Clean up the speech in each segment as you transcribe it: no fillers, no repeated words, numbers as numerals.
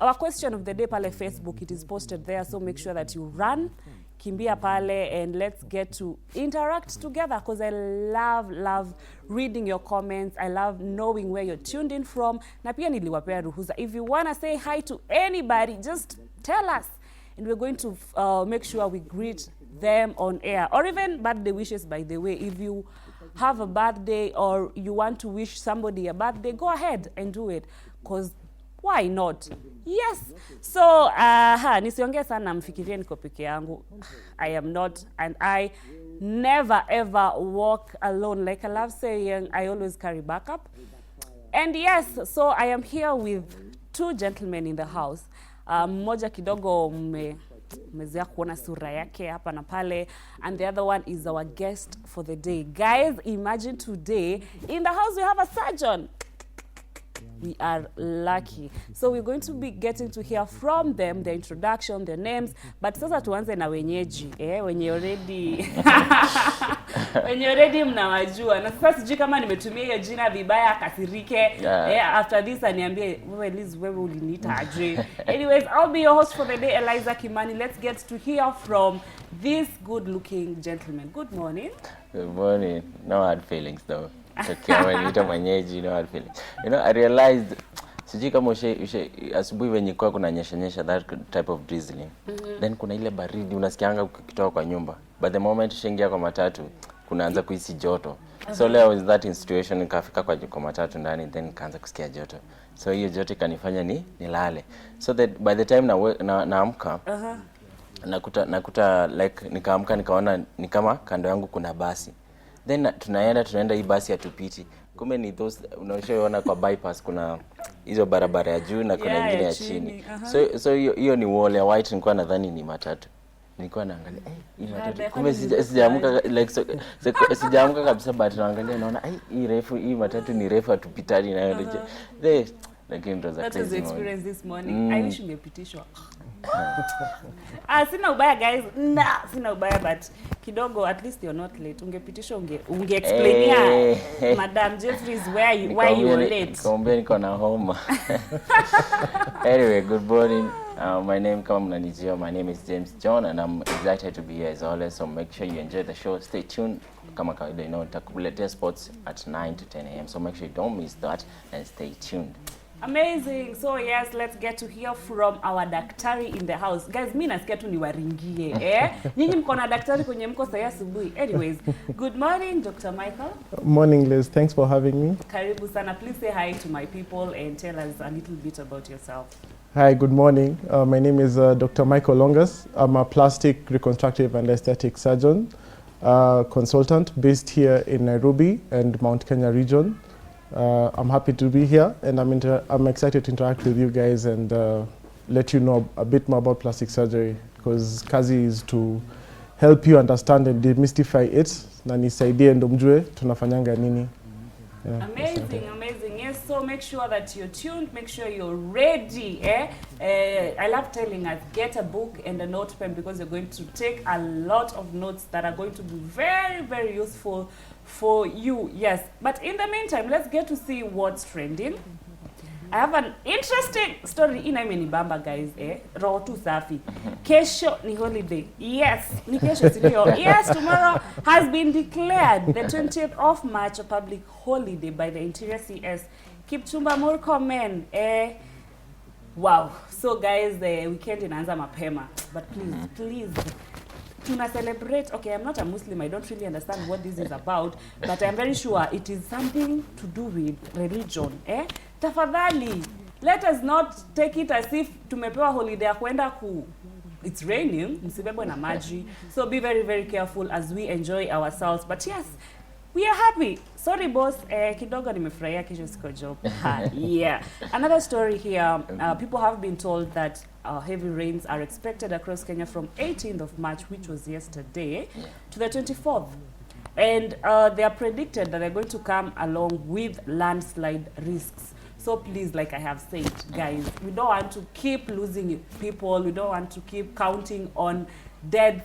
our question of the day pale Facebook, it is posted there, so make sure that you run kimbia pale and let's get to interact together, because I love reading your comments. I love knowing where you're tuned in from. Na pia niliwapea ruhusa, if you want to say hi to anybody, just tell us and we're going to make sure we greet them on air. Or even birthday wishes, by the way. If you have a birthday or you want to wish somebody a birthday, go ahead and do it, because why not? Yes. So, nisiongea sana mfikirie niko peke yangu. I am not, and I never ever walk alone. Like I love saying, I always carry backup. And yes, so I am here with two gentlemen in the house. Mmoja kidogo mmezea kuona sura yake hapa na pale, and the other one is our guest for the day. Guys, imagine today in the house we have a surgeon. We are lucky. So we're going to be getting to hear from them, their introduction, their names. But sasa tuanze na wenyeji, wenye already mnawajua. Na sasa sijui kama nimetumia hiyo jina vibaya akasirike. After this aniambie, wewe Liz, wewe uliniita aje. Anyways, I'll be your host for the day, Eliza Kimani. Let's get to hear from these good-looking gentlemen. Good morning. Good morning. No hard feelings though. When you mwenyeji, no hard feelings. You know, I realized sijui kama asubuhi wenye kwa kuna nyesha that type of drizzling. Then kuna ile baridi unasikianga ukitoka kwa nyumba. But the moment ushaingia kwa matatu kunaanza kuhisi joto. So leo was that in situation, nikafika kwa matatu ndani, then kaanza kusikia joto. So hiyo joto kanifanya nilale. So that by the time naamka nakuta like nikaamka nikaona ni kama kando yangu kuna basi. Then tunaenda hii basi hatupiti. Kumbe ni those unaoshaona kwa bypass kuna hizo barabara ya juu na kuna nyingine ya chini. So hiyo ni wall ya white, nilikuwa nadhani ni matatu. Nilikuwa naangalia hii matatu. Kumbe sijaamka like sijaamka kabisa, but naangalia naona hii matatu ni refu hatupitani nayo. Lakini ndo za crazy. That was the experience this morning. I wish ungepitishwa. Sina ubaya guys. Sina ubaya, but kidogo at least you're not late. Ungepitishwa unge explainia Madam Jeffries why you were late. Nikamwambia niko na homa. Anyway, good morning. My name is James John, and I'm excited to be here as always. So make sure you enjoy the show. Stay tuned. Kama kawaida, nitakuletea sports at 9 to 10 a.m. So make sure you don't miss that and stay tuned. Amazing. So yes, let's get to hear from our daktari in the house. Guys, mimi nasikia tu niwaringie. Nyinyi mko na daktari kwenye mko saa asubuhi. Anyways, good morning Dr. Michael. Morning Liz, thanks for having me. Karibu sana. Please say hi to my people and tell us a little bit about yourself. Hi, good morning. My name is Dr. Michael Longas. I'm a plastic reconstructive and aesthetic surgeon, consultant based here in Nairobi and Mount Kenya region. I'm happy to be here, and I'm excited to interact with you guys and let you know a bit more about plastic surgery, because kazi is to help you understand and demystify it na nisaidie ndo mjue tunafanyanga nini. Amazing. Yes, so make sure that you're tuned, make sure you're ready. I love telling us, get a book and a notepad, because you're going to take a lot of notes that are going to be very, very useful for you. Yes, but in the meantime, let's get to see what's trending. I have an interesting story inaimenibamba guys. Roho tu safi. Kesho ni holiday. Yes, ni kesho sindio? Yes, tomorrow has been declared the 20th of March a public holiday by the Interior CS. Kipchumba Murkomen. Wow. So guys, the weekend inaanza mapema. But please tuna celebrate. Okay, I'm not a Muslim. I don't really understand what this is about, but I'm very sure it is something to do with religion. Tafadhali, let us not take it as if tumepewa holiday ya kwenda it's raining, msibebwe na maji. So be very, very careful as we enjoy ourselves. But yes, we are happy. Sorry boss, kidogo nimefurahia kesho siko job. Yeah. Another story here. People have been told that heavy rains are expected across Kenya from 18th of March, which was yesterday, to the 24th. And they are predicted that they're going to come along with landslide risks. So please, like I have said, guys, we don't want to keep losing people. We don't want to keep counting on deaths.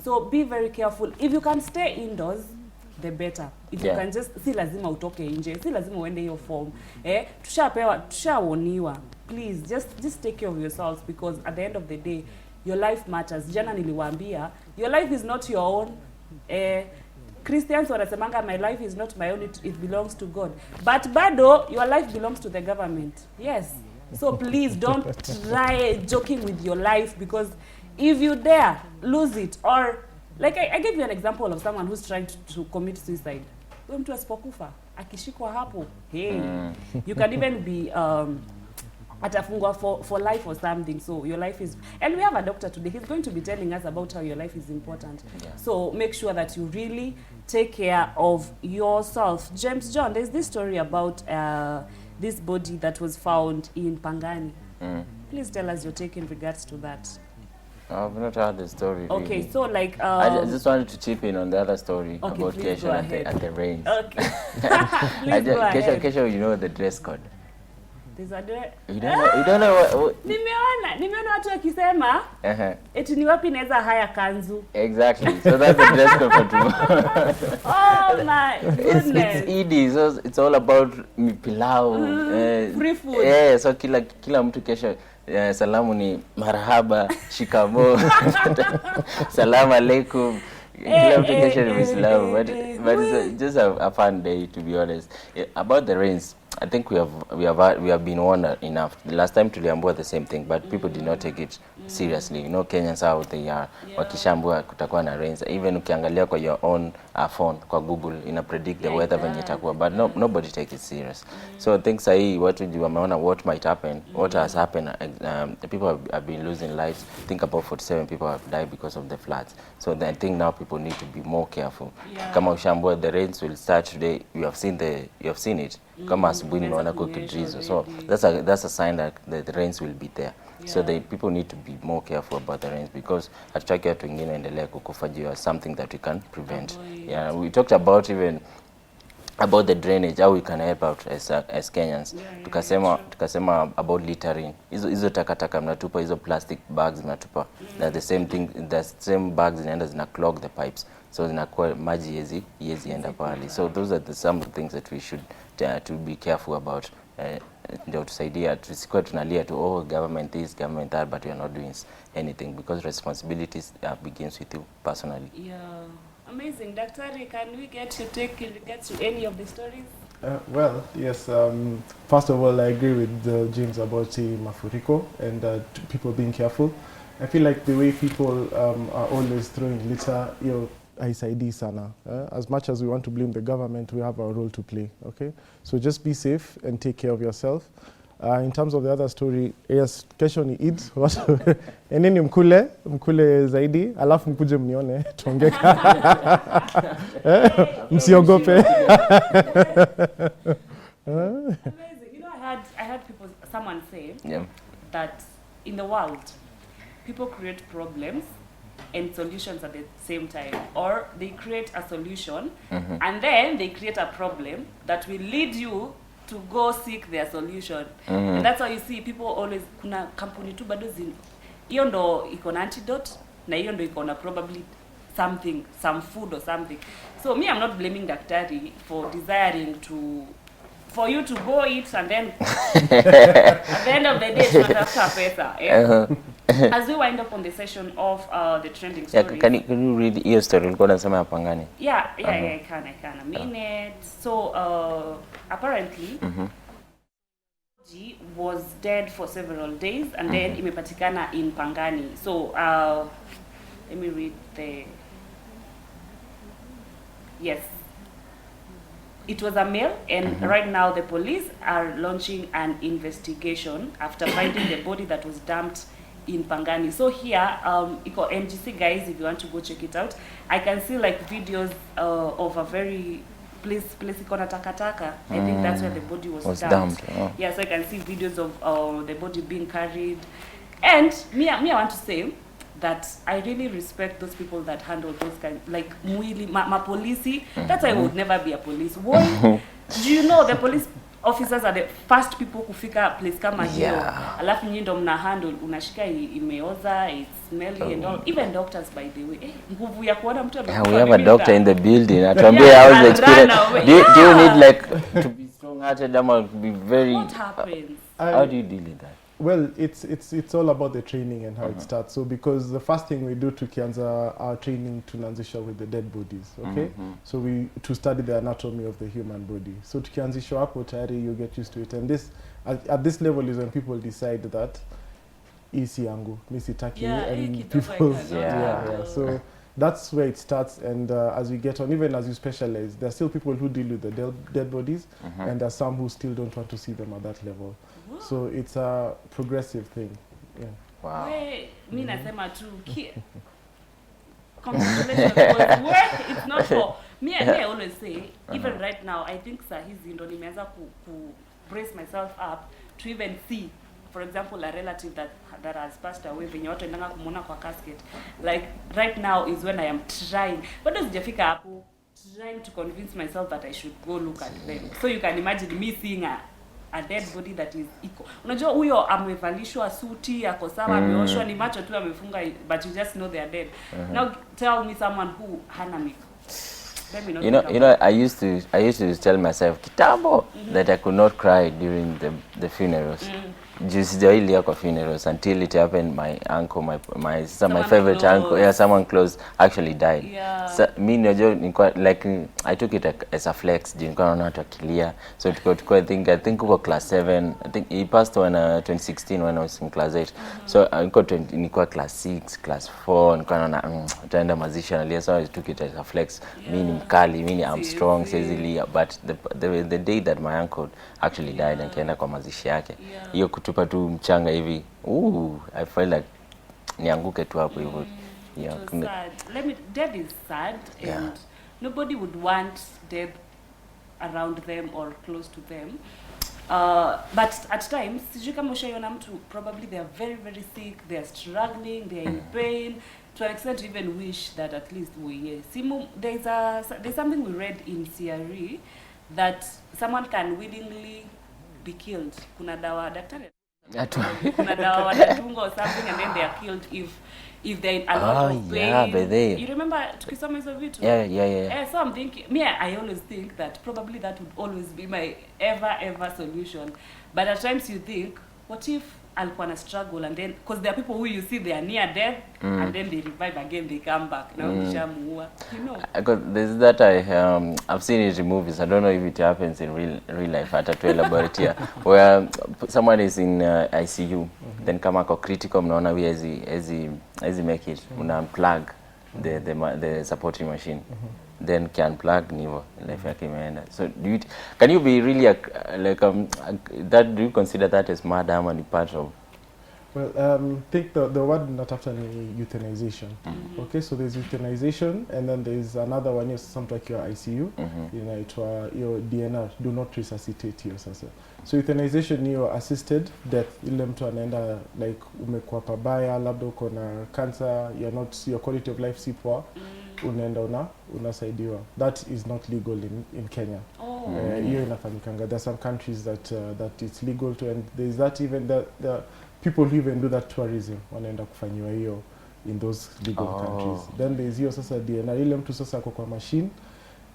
So be very careful. If you can stay indoors, the better. if you can just, si lazima utoke nje, si lazima uende hiyo form. Tushaoniwa. Please just take care of yourselves, because at the end of the day your life matters. Jana niliwaambia, your life is not your own. Christians wanasemanga my life is not my own, it belongs to God. But bado your life belongs to the government. Yes. So please don't try joking with your life, because if you dare lose it, or like I gave you an example of someone who's trying to commit suicide. Huyo mtu asipokufa akishikwa hapo, hey, you can even be atafungwa for life or something. So your life is, and we have a doctor today, he's going to be telling us about how your life is important. So make sure that you really take care of yourself. James John, there's this story about this body that was found in Pangani. Please tell us your take in regards to that. I've not heard the story. Okay, really. so like I just wanted to chip in on the other story about Kesho at the range. Okay. Please go ahead. Kesho, you know the dress code. There's a You don't know what nimeona watu wakisema eti ni wapi naweza haya kanzu. Exactly. So that's the dress code for tomorrow. Oh my goodness. It's Eid, so it's all about pilau. Free food. Yeah, so kila mtu kesho salamu ni marhaba, shikamo, salamu alaikum. Kila mtu kesho ni Muislamu, but it's just a fun day, to be honest. About the rains, I think we have been warned enough. The last time tuliambiwa the same thing, but people did not take it seriously. You know, Kenyans how they are. Wakishaambiwa kutakuwa na rains. Even ukiangalia kwa your own phone, kwa Google, ina predict the weather venye itakuwa, but nobody take it serious. So things sahi watu wameona what might happen, what has happened. People have been losing lives. Think about 47 people have died because of the floods. So I think now people need to be more careful. Kama ushaambiwa the rains will start today, you have seen it. Kama asubuhi nimeona kukidrizzle. So that's a sign that the rains will be there. So the people need to be more careful about the rains, because hatutaki watu wengine endelea kukufa juu ya something that we can prevent. Yeah, we talked about even about the drainage, how we can help out as Kenyans. Tukasema about littering. Hizo takataka mnatupa, hizo plastic bags mnatupa. That's the same thing, the same bags zinaenda zina clog the pipes. So zinakuwa maji yezi enda pale. So those are some of the things that we should to be careful about. Ndio tusaidia, tusikuwa tunalia tu government this, government that, but we are not doing anything, because responsibilities begins with you personally. Yeah, amazing. Daktari, can we get your take in regards to any of the stories? Well, yes. First of all, I agree with James about mafuriko and people being careful. I feel like the way people are always throwing litter, haisaidii sana. As much as we want to blame the government, we have our role to play. Okay, so just be safe and take care of yourself. In terms of the other story, yes, kesho ni Eid. Eneni mkule zaidi, alafu mkuje mnione tuongee. Msiogope. Amazing. You know, I had someone say that in the world, people create problems and solutions at the same time, or they create a solution and then they create a problem that will lead you to go seek their solution. And that's how you see people always, kuna kampuni tu bado hiyo ndo iko na antidote, na hiyo ndo iko na probably something, some food or something. So me, I'm not blaming daktari for desiring for you to go eat and then at the end of the day tunatafuta pesa. As we wind up on the session of the trending stories. Can you read your story? Ulikuwa unasema ya Pangani. Yeah, I can. A minute. So apparently G was dead for several days and then imepatikana in Pangani. So let me read the. Yes. It was a male, and right now the police are launching an investigation after finding the body that was dumped in Pangani. So here, iko MGC guys, if you want to go check it out, I can see like videos of a very place iko na takataka. I think that's where the body was dumped. Yeah, so I can see videos of the body being carried. And me I want to say that I really respect those people that handle those kinds, like mwili, ma polisi. That's why I would never be a police. Why? Do you know the police officers are the first people kufika place kama hiyo. Yeah. Alafu nyinyi ndo mna handle, unashika imeoza, it's smelly and all. Even doctors by the way. Nguvu ya kuona mtu amekufa. We have a doctor in the building. Atuambie how's the experience. Do you need like to be strong-hearted or be very... What happens? How do you deal with that? Well, it's all about the training and how it starts. So because the first thing we do tukianza our training tunaanzisha with the dead bodies, okay? So we to study the anatomy of the human body. So tukianzisha hapo tayari you get used to it. And this at this level is when people decide that isi yangu, misitaki, and people So that's where it starts, and as we get on, even as you specialize, there are still people who deal with the dead bodies, and there are some who still don't want to see them at that level. So it's a progressive thing. Yeah. Wow. Mi nasema tu congratulations, because work it's not for me. I always say, even right now, I think sahizi ndo nimeanza ku brace myself up to even see, for example, a relative that has passed away, venye watu endanga kumuona kwa casket. Like right now is when I am trying, bado sijafika hapo, trying to convince myself that I should go look at them. So you can imagine me seeing a dead body that is equal. Unajua huyo amevalishwa suti, ako sawa, ameoshwa, ni macho tu amefunga, but you just know they are dead. Now tell me someone who hana makeup. You know, I used to tell myself kitambo that I could not cry during the funerals. Just the funerals until it happened. My uncle, my favorite close. Uncle, someone close actually died. So me like I took it as a flex. So I think over class 7. I think he passed when 2016 when I was in class 8. So I got in class 6, class 4, and so I took it as a flex. Meaning Kali, meaning I'm strong, easily. But the day that my uncle actually died and kaenda kwa mazishi yake, hiyo kutupa tu mchanga hivi, I felt like nianguke tu hapo hivyo. Yeah, sad. Death is sad, and nobody would want death around them or close to them. But at times, sijui kama ushaiona mtu, probably they are very, very sick, they are struggling, they are in pain, to an extent to even wish that at least there's something we read in CRE that someone can willingly be killed. Kuna dawa daktari. Kuna dawa wanatunga or something, and then they are killed if they're in a lot of pain. Yeah, but they... You remember tukisoma hizo vitu? Yeah. So I'm thinking, I always think that probably that would always be my ever solution. But at times you think, what if alikuwa na struggle, and then because there are people who you see they are near death and then they revive again, they come back. Now nishamuua, you know. There's that I've seen it in movies. I don't know if it happens in real life. At a laboratory where someone is in ICU, then kama kwa critical, mnaona we as he make it, una unplug the supporting machine. Then can plug nivo life yake imeenda. So can you be really that, do you consider that as madam and part of? Well, think the word not after euthanization. Okay, so there's euthanization, and then there's another one, something like your ICU, your DNR, do not resuscitate your sasa. So euthanization ni assisted death, ile mtu anaenda like umekuwa pabaya, labda uko na cancer, your quality of life si poa, unaenda unasaidiwa. That is not legal in Kenya. Hiyo inafanyikanga. There are some countries that it's legal to, and there's that even the people who even do that tourism wanaenda kufanyiwa hiyo in those legal countries. Then there's hiyo sasa DNR, ile mtu sasa ako kwa machine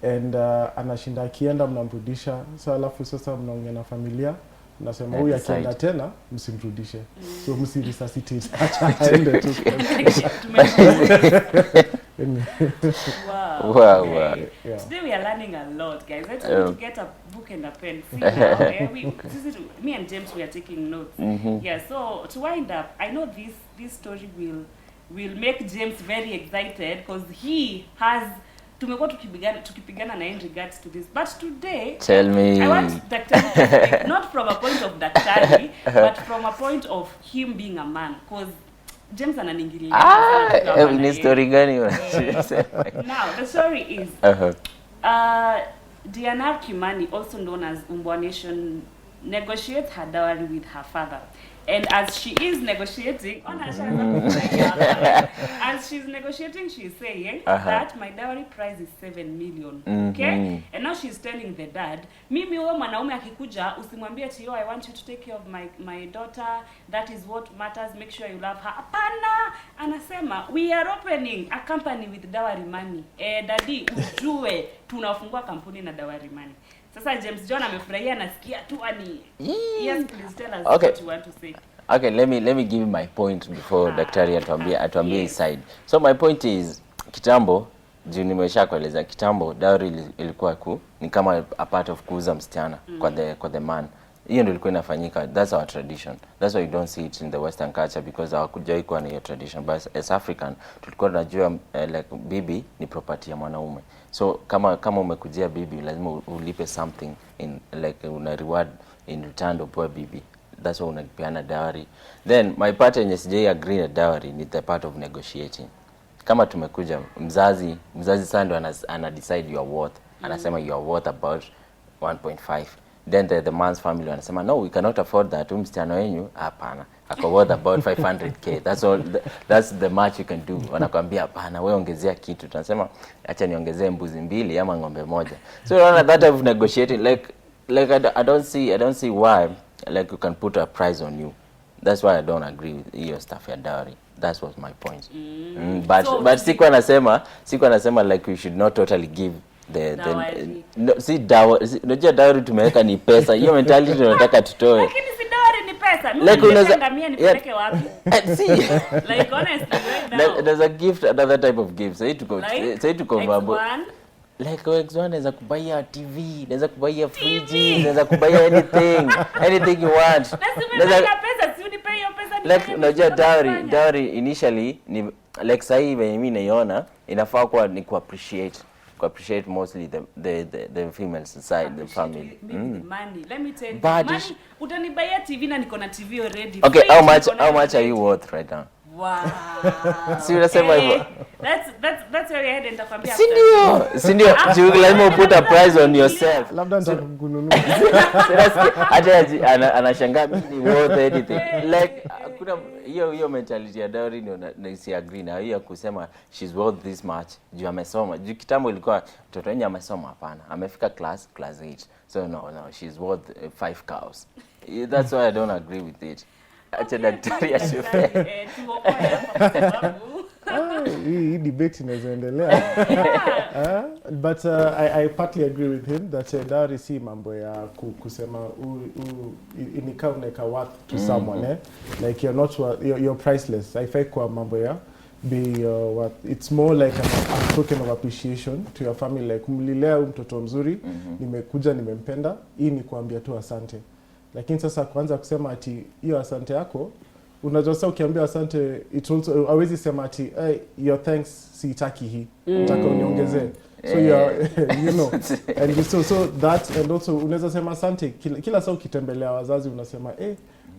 and anashinda akienda mnamrudisha. So alafu sasa mnaongea na familia, nasema huyu akienda tena msimrudishe. So msiresuscitate, acha aende tu. Wow. Yeah. Today we are learning a lot, guys. Let's get a book and a pen. See now, me and James, we are taking notes. Yeah. So to wind up, I know this story will make James very excited because he has. Tumekuwa tukipigana na in regards to this, but today tell me, I want daktari to speak, not from a point of daktari, but from a point of him being a man, because James ananingilia. Ni story gani? Now the story is Diana Kimani, also known as Umbwa Nation, negotiates her dowry with her father. And as she is negotiating, as she's negotiating, she's saying that my dowry price is 7 million. Okay? And now she's telling the dad, mimi huyo mwanaume akikuja, usimwambie ati I want you to take care of my daughter. That is what matters. Make sure you love her. Hapana, anasema we are opening a company with dowry money. Daddy, ujue tunafungua kampuni na dowry money. Sasa James John amefurahia, nasikia tu ani. Yes, please tell us what you want to say. Okay, let me give you my point before daktari atuambie his side. So my point is, kitambo juu nimeshakueleza, kitambo dowry ilikuwa ni kama a part of kuuza msichana kwa the man. Hiyo ndio ilikuwa inafanyika. That's our tradition. That's why you don't see it in the Western culture, because hawakujai kuwa na hiyo tradition. But as African tulikuwa tunajua like bibi ni property ya mwanaume. So kama umekujia bibi, lazima ulipe something in like una reward in return of bibi. That's why unapeana dowry. Then my part yenye sijai agree na dowry ni the part of negotiating. Kama tumekuja mzazi sana ndo ana decide your worth. Anasema you are worth about 1.5. Then the man's family wanasema no, we cannot afford that. Msichana wenyu hapana, ako worth about 500k. That's all. That's the much you can do. Wanakuambia hapana, wewe ongezea kitu. Tunasema acha niongezee mbuzi 2 ama ng'ombe 1. So that type of negotiating, like I don't see why like you can put a price on you. That's why I don't agree with your stuff, your dowry. That was my point. But sikuwa nasema like we should not totally give unajua dowry tumeweka ni pesa. Hiyo mentality tunataka tutoe. Lakini si dowry ni pesa. Like unaweza mimi nipeleke wapi? See. Like honestly right now. There's a gift, another type of gift. Say to go mambo. Like X1 naweza kubaia TV, naweza kubaia fridge, naweza kubaia anything you want. Naweza pesa, si unipe hiyo pesa. Like unajua dowry initially ni like sahi mimi naiona inafaa kuwa ni appreciate mostly the female side, the family. Money. Let me tell you. Money, utanibaia TV na niko na TV already. Okay, how much are you worth right now? Wow. Si unasema hivyo. That's where I had nitakwambia. Sindio. You lazima put a price on yourself. Labda nitakununua. Hata anashangaa mimi worth anything. Like kuna hiyo mentality ya dowry ndio si agree na hiyo kusema she's worth this much. Juu amesoma. Juu kitambo ilikuwa mtoto wenye amesoma hapana. Amefika class 8. So no, she's worth 5 cows. That's why I don't agree with it. Acha daktari ashufe. Hii debate inaweza endelea. But I partly agree with him that dowry si mambo ya kusema inika uneka worth to someone like you're not you're priceless. Haifai kwa mambo ya be what it's more like a token of appreciation to your family, like mlilea mtoto mzuri, nimekuja nimempenda, hii ni kuambia tu asante. Lakini sasa kuanza kusema ati hiyo asante yako, unajua sasa ukiambia asante it also hawezi sema ati your thanks sitaki hii, nataka uniongezee. So you know, and so that, and also unaweza sema asante kila saa ukitembelea wazazi unasema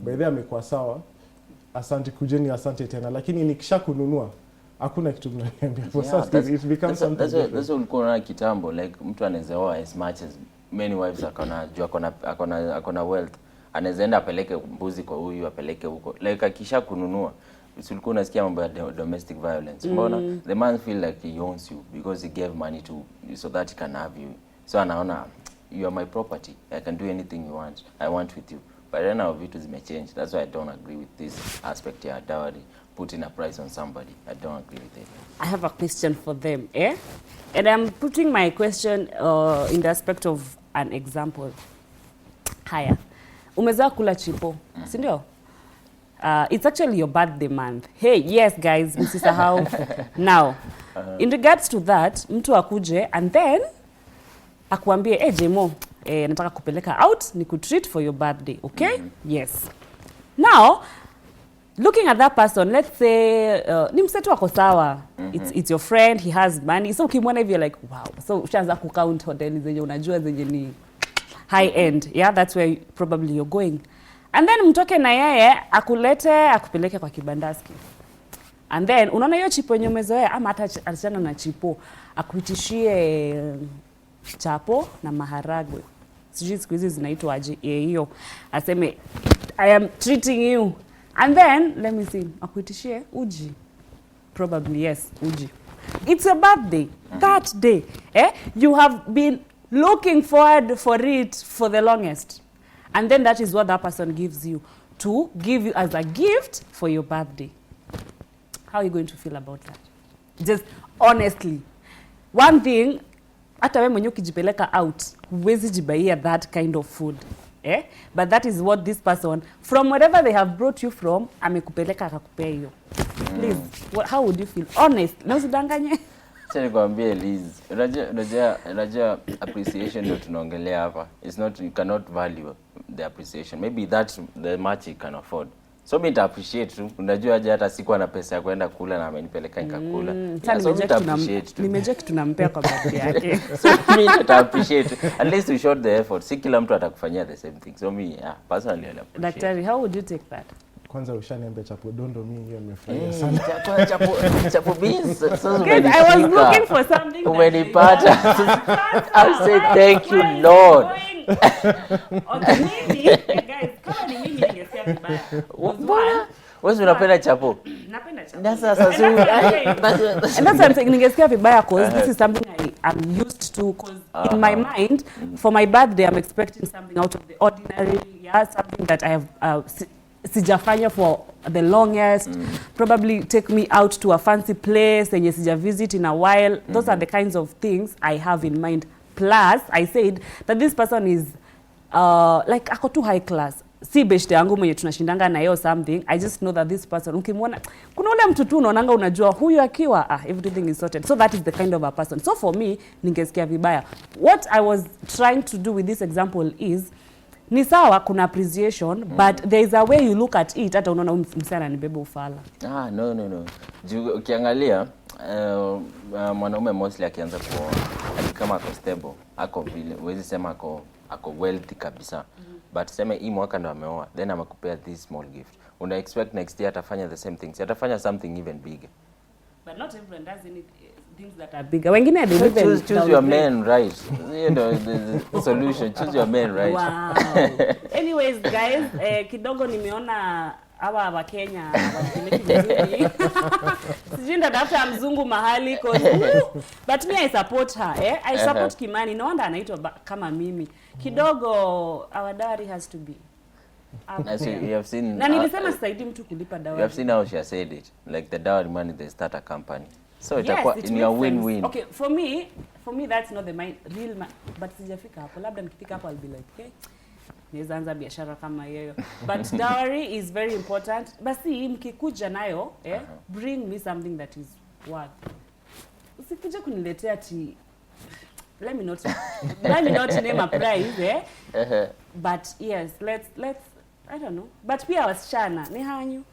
by the way amekuwa sawa, asante, kujeni asante tena. Lakini nikisha kununua hakuna kitu mnaniambia. For such it becomes something. That's ulikuwa na kitambo, like mtu anaweza oa as much as many wives akona wealth, anaweza enda apeleke mbuzi kwa huyu, apeleke huko. Like akisha kununua, ulikuwa unasikia mambo ya domestic violence. Mbona the man feel like he owns you because he gave money to so that he can have you. So anaona you are my property, I can do anything you want, I want with you. But then our vitu zimechange. That's why I don't agree with this aspect here, dowry, putting a price on somebody. I don't agree with it. I have a question for them, and I'm putting my question in the aspect of an example. Haya, umezaa kula chipo, si ndio? It's actually your birthday month. Hey, yes guys, msisahau. Now, in regards to that, mtu akuje and then akuambie, Jemo, nataka kupeleka out, ni kutreat for your birthday, okay? Yes. Now, looking at that person, let's say ni msetu wako sawa. It's your friend, he has money. So ukimwona hivi like, wow. So ushaanza kucount hoteli zenye unajua zenye ni high end. Yeah, that's where probably you're going. And then mtoke na yeye akupeleke kwa kibandaski. And then unaona hiyo chipo yenye umezoea ama hata achana na chipo, akuitishie chapo na maharagwe. Sijui siku hizi zinaitwa aje hiyo. Aseme I am treating you. And then, let me see, akuitishie uji. Probably, yes, uji. It's your birthday, that day. You have been looking forward for it for the longest. And then that is what that person gives you, to give you as a gift for your birthday. How are you going to feel about that? Just honestly. One thing, hata wewe mwenyewe ukijipeleka out, huwezi jibaia that kind of food. But that is what this person, from wherever they have brought you from, amekupeleka akakupea hiyo. Please, how would you feel? Honest, na usidanganye. Acha nikwambie Liz, unajua appreciation ndio tunaongelea hapa. It's not, you cannot value the appreciation. Maybe that's the much you can afford. So mimi nita appreciate tu. Unajua aje hata sikuwa na pesa ya kwenda kula na amenipeleka nikakula. So nita appreciate tu. Nimejeki tunampea kwa birthday yake. So mimi nita appreciate. At least we showed the effort. Si kila mtu atakufanyia the same thing. So me, personally I appreciate. Daktari, how would you take that? Kwanza ushaniambia chapo dondo, mimi hiyo nimefurahia sana. Chapo beans. So I was looking for something. Umenipata. I say thank you Lord. Okay, guys, kama ni mimi ningesikia vibaya. Wewe unapenda chapo? Napenda chapo. That's what I'm saying, ningesikia vibaya because this is something I'm used to, because in my mind, for my birthday, I'm expecting something out of the ordinary, something that I have sijafanya for the longest, probably take me out to a fancy place and sija visit in a while. Those are the kinds of things I have in mind. Plus, I said that this person is like ako too high class. Si beshte yangu mwenye tunashindanga na yeye something. I just know that this person, ukimwona, kuna ule mtu tu unaonanga unajua huyu akiwa everything is sorted. So that is the kind of a person. So for me, ningesikia vibaya. What I was trying to do with this example is, ni sawa kuna appreciation, but there is a way you look at it, hata unaona msana ni bebe ufala. No. Ukiangalia mwanaume mostly akianza kuoa, kama ako stable, ako vile, huwezi sema ako wealthy kabisa. But sema hii mwaka ndo ameoa, then amekupea this small gift. Una expect next year atafanya the same things. Atafanya something even bigger. But not everyone does any things that are bigger. Wengine they even choose your man right. You know the solution. Choose your man right. Wow. Anyways, guys, kidogo nimeona hawa wa Kenya wapeleki vizuri. Sijui ndatafuta mzungu mahali but me I support her. I support Kimani. No wonder anaitwa kama mimi. Kidogo our dowry has to be. As you have seen, na nilisema saidi mtu kulipa dowry. You have seen how she has said it. Like the dowry money, they start a company. So itakuwa in your win-win. Okay, for me that's not the real but sijafika hapo. Labda nikifika hapo I'll be like, okay, naweza anza biashara kama hiyo. But dowry is very important. Basi mkikuja nayo, bring me something that is worth. Usikuje kuniletea let me not name a price, but yes, let's I don't know. But pia wasichana ni hanyu.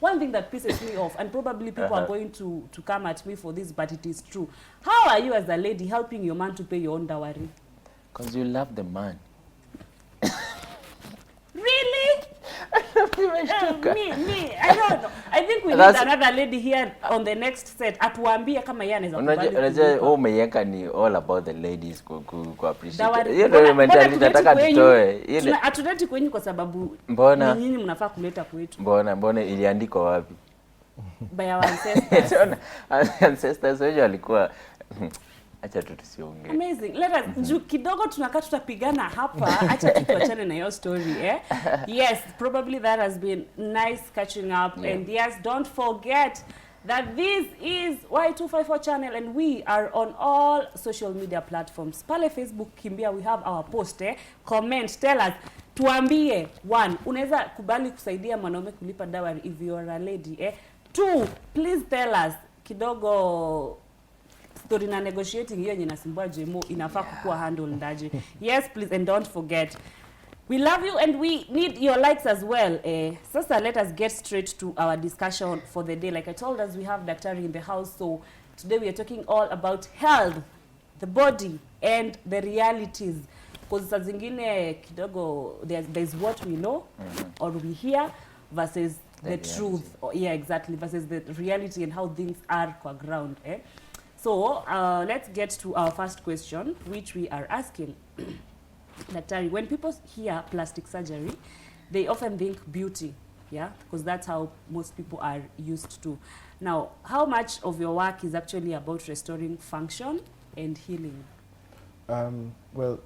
One thing that pisses me off, and probably people are going to come at me for this, but it is true. How are you as a lady helping your man to pay your own dowry? Because you love the man. Really? Me, I don't know. I think we need another lady here on the next set. Atuambie kama yeye anaweza kubali. Unajua umeyeka ni all about the ladies ku appreciate. Hiyo ndio mentality nataka tutoe. Hatuleti kwenyu kwa sababu nyinyi mnafaa kuleta kwetu. Mbona iliandikwa wapi? By our ancestors. Ancestors wao walikuwa acha tu tusiongee. Amazing. Let us kidogo tunakaa tutapigana hapa. Acha tu tuachane na your story, Yes, probably that has been nice catching up. And yes, don't forget that this is Y254 channel and we are on all social media platforms. Pale Facebook kimbia, we have our post, comment, tell us, tuambie, 1, unaweza kubali kusaidia mwanaume kulipa dowry if you are a lady, 2, please tell us kidogo story na negotiating hiyo yenye nasumbua JMO inafaa kuwa handled aje. Yes, please, and don't forget, we love you and we need your likes as well. Sasa let us get straight to our discussion for the day. Like I told us, we have Daktari in the house, so today we are talking all about health, the body, and the realities. Because saa zingine kidogo there's what we know or we hear versus the truth. Exactly, versus the reality and how things are kwa ground. So let's get to our first question, which we are asking. daktari, when people hear plastic surgery, they often think beauty, yeah, because that's how most people are used to. Now, how much of your work is actually about restoring function and healing? Well,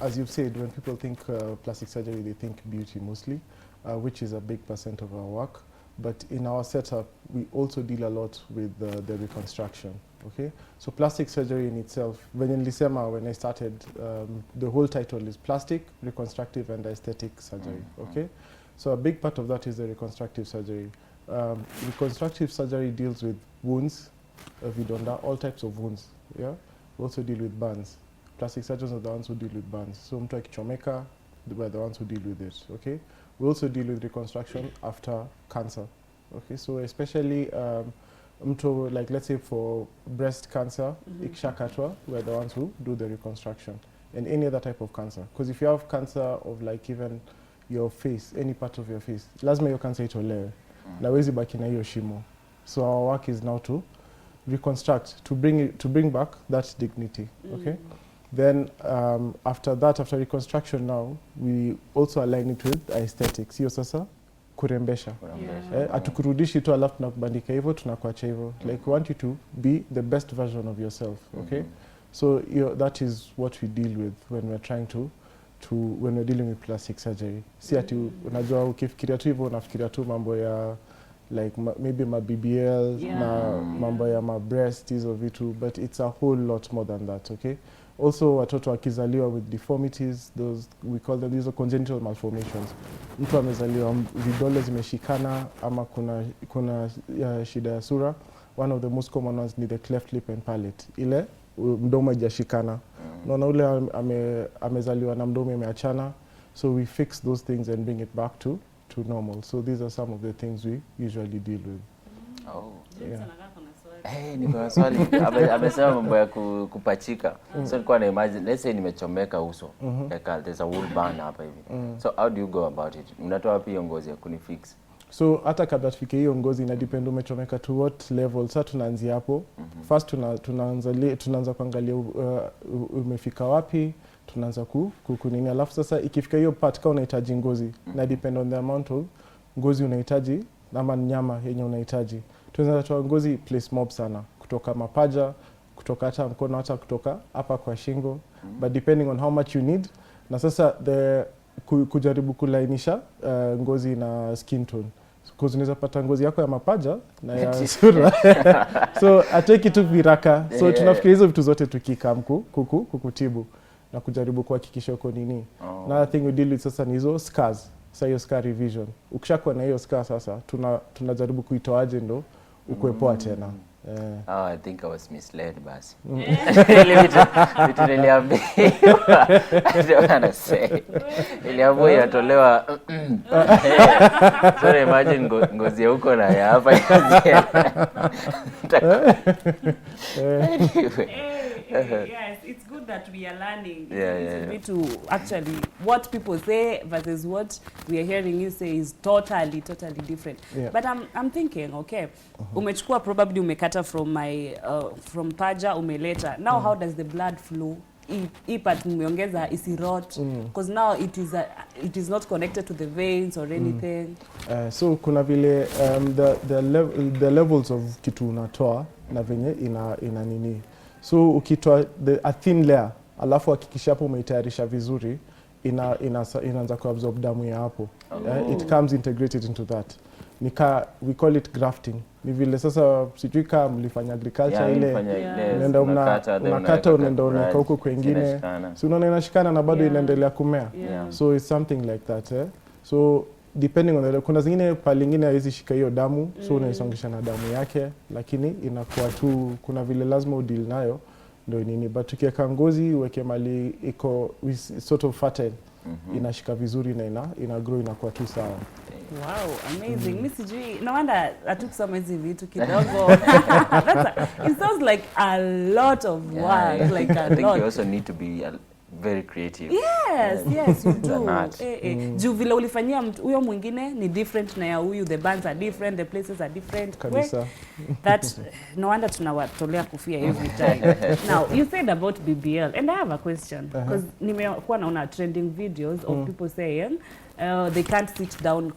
as you've said, when people think plastic surgery, they think beauty mostly, which is a big percent of our work. But in our setup, we also deal a lot with the reconstruction. Okay, so plastic surgery in itself, when I started, the whole title is Plastic, Reconstructive and Aesthetic Surgery. Okay, so a big part of that is the reconstructive surgery. Reconstructive surgery deals with wounds, vidonda, all types of wounds. Yeah, we also deal with burns. Plastic surgeons are the ones who deal with burns. So mtu akichomeka, we're the ones who deal with it. Okay, we also deal with reconstruction after cancer. Okay, so especially mtu, like let's say for breast cancer, ikishakatwa, we're the ones who do the reconstruction, and any other type of cancer. Because if you have cancer of like even your face, any part of your face, lazima hiyo cancer itolewe. Na wezi baki na hiyo shimo. So our work is now to reconstruct, to bring back that dignity. Okay. Then after that, after reconstruction now, we also align it with aesthetics. Hiyo sasa kurembesha. Atukurudishi tu alafu tunakubandika hivyo, tunakuacha hivyo. Like we want you to be the best version of yourself. Okay. So that is what we deal with when we're trying when we're dealing with plastic surgery. Si ati unajua ukifikiria tu hivyo unafikiria tu mambo ya like maybe my BBL, na mambo ya my breast, hizo vitu, but it's a whole lot more than that. Okay. Also watoto wakizaliwa with deformities, those we call them, these are congenital malformations. Mtu amezaliwa vidole zimeshikana ama kuna shida ya sura. One of the most common ones ni the cleft lip and palate. Ile mdomo hajashikana. Naona ule amezaliwa na mdomo imeachana. So we fix those things and bring it back to normal. So these are some of the things we usually deal with. Oh. Yeah. Niko swali amesema mambo ya kupachika. So nilikuwa na imagine, let's say nimechomeka uso, like there's a wool burn hapa hivi. So how do you go about it? Mnatoa wapi hiyo ngozi ya kunifix? So hata kabla tufike hiyo ngozi ina depend umechomeka to what level. Sasa tunaanzia hapo. First tunaanza kuangalia umefika wapi, tunaanza kunini. Alafu sasa ikifika hiyo part kama unahitaji ngozi, na depend on the amount of ngozi unahitaji ama nyama yenye unahitaji. Tunaweza toa ngozi place mob sana, kutoka mapaja, kutoka hata mkono, hata kutoka hapa kwa shingo, but depending on how much you need. Na sasa kujaribu kulainisha ngozi na skin tone. Because unaweza pata ngozi yako ya mapaja na ya sura. So ateki tu viraka. So tunafikiria hizo vitu zote tukikam kukutibu na kujaribu kuhakikisha uko nini. Another thing we deal with sasa ni hizo scars. Sasa hiyo scar revision. Ukishakuwa na hiyo scar sasa tunajaribu kuitoaje ndo ukue poa tena. I think I was misled basi. Literally I don't want to say. Iliambo inatolewa. So imagine ngozi ya huko na ya hapa. Yes, it's good that we are learning. We to actually what people say versus what we are hearing you say is totally different. But I'm thinking, okay, umechukua probably umekata from paja umeleta. Now how does the blood flow? Part umeongeza isirot because now it is not connected to the veins or anything. So kuna vile the levels of kitu unatoa na venye ina nini. So ukitoa a thin layer alafu hakikisha hapo umeitayarisha vizuri, inaanza kuabsorb damu ya hapo. It comes integrated into that. We call it grafting. Ni vile sasa sijui kama mlifanya agriculture ile unaenda unakata unaenda unaweka huko kwingine. So unaona inashikana na bado inaendelea kumea. So it's something like that. So depending on kuna zingine pale nyingine haizi shika hiyo damu, so unaisongesha na damu yake, lakini inakuwa tu kuna vile lazima udeal nayo ndio nini. But tukiweka ngozi uweke mali iko sort of fertile, inashika vizuri na ina grow inakuwa tu sawa. Wow, amazing. Mimi sijui, no wonder atukusoma hizi vitu kidogo. It sounds like a lot of work, like a lot. I think you also need to be very creative. Yes, yes, you do. An art. Juu vile ulifanyia huyo mwingine ni different na ya huyu, the bands are different, the places are different. Kabisa. That no wonder tunawatolea kufia every time. Now, you said about BBL, and I have a question because nimekuwa naona trending videos of people saying they can't sit down.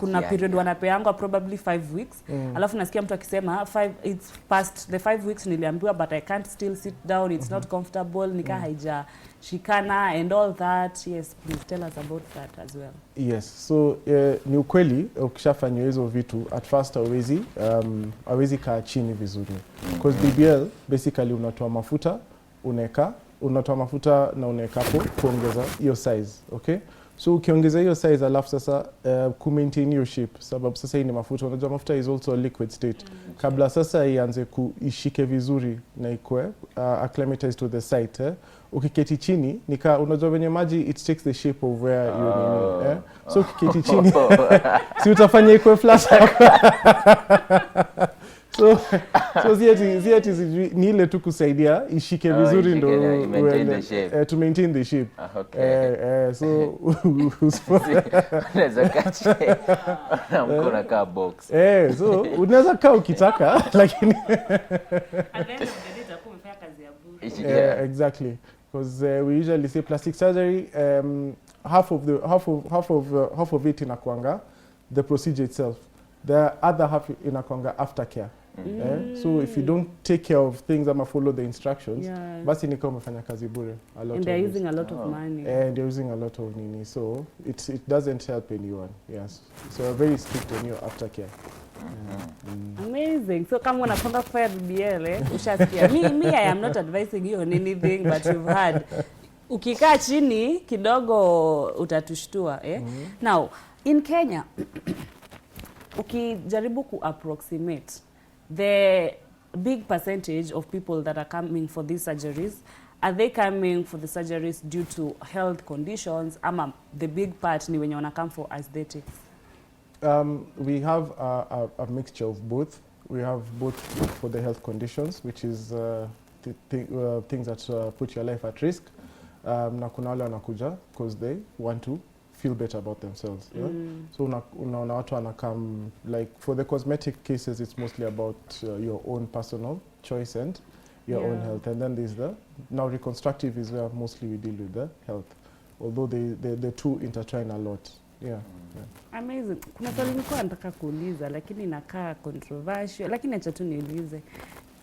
Kuna period wanapeangwa probably 5 weeks. Alafu nasikia mtu akisema it's past the 5 weeks niliambiwa, but I can't still sit down, it's not comfortable, nika haija shikana and all that. Yes, please tell us about that as well. Yes, so ni ukweli ukishafanya hizo vitu at first hawezi kaa chini vizuri. Because BBL basically unatoa mafuta, unatoa mafuta na unaweka hapo kuongeza hiyo size, okay? So ukiongeza hiyo size alafu sasa ku maintain hiyo shape, sababu sasa hii ni mafuta, unajua mafuta is also a liquid state. Kabla sasa ianze kuishike vizuri na ikue acclimatized to the site, ukiketi chini nika unajua venye maji it takes the shape of where you so ukiketi chini si utafanya ikue flat. So zieti ni ile tu kusaidia ishike vizuri ndo to maintain the shape. Okay. So unaweza kache na mkono ka box. So unaweza kaa ukitaka lakini And then umefanya kazi ya bure. Yeah, exactly. Because we usually say plastic surgery, half of it inakuanga the procedure itself. The other half inakuanga aftercare. So if you don't take care of things ama follow the instructions, basi ni kama umefanya kazi bure. And they're using a lot of money. And they're using a lot of money. So it doesn't help anyone. Yes. So we're very strict on your aftercare. Amazing. So kama unapanga kufanya BBL, ushasikia. Me, I am not advising you on anything, but you've heard. Ukikaa chini kidogo utatushtua, Now, in Kenya, ukijaribu ku-approximate the big percentage of people that are coming for these surgeries, are they coming for the surgeries due to health conditions, ama the big part ni wenye wana come for aesthetics? We have a mixture of both. We have both for the health conditions, which is things that put your life at risk. Na kuna wale wanakuja because they want to feel better about themselves. So unaona watu wanakam, like for the cosmetic cases, it's mostly about your own personal choice and your own health. And then there's now reconstructive is where mostly we deal with the health, although the two intertwine a lot. Yeah. Amazing. Kuna swali nilikuwa nataka kuuliza lakini inakaa controversial, lakini acha tu niulize.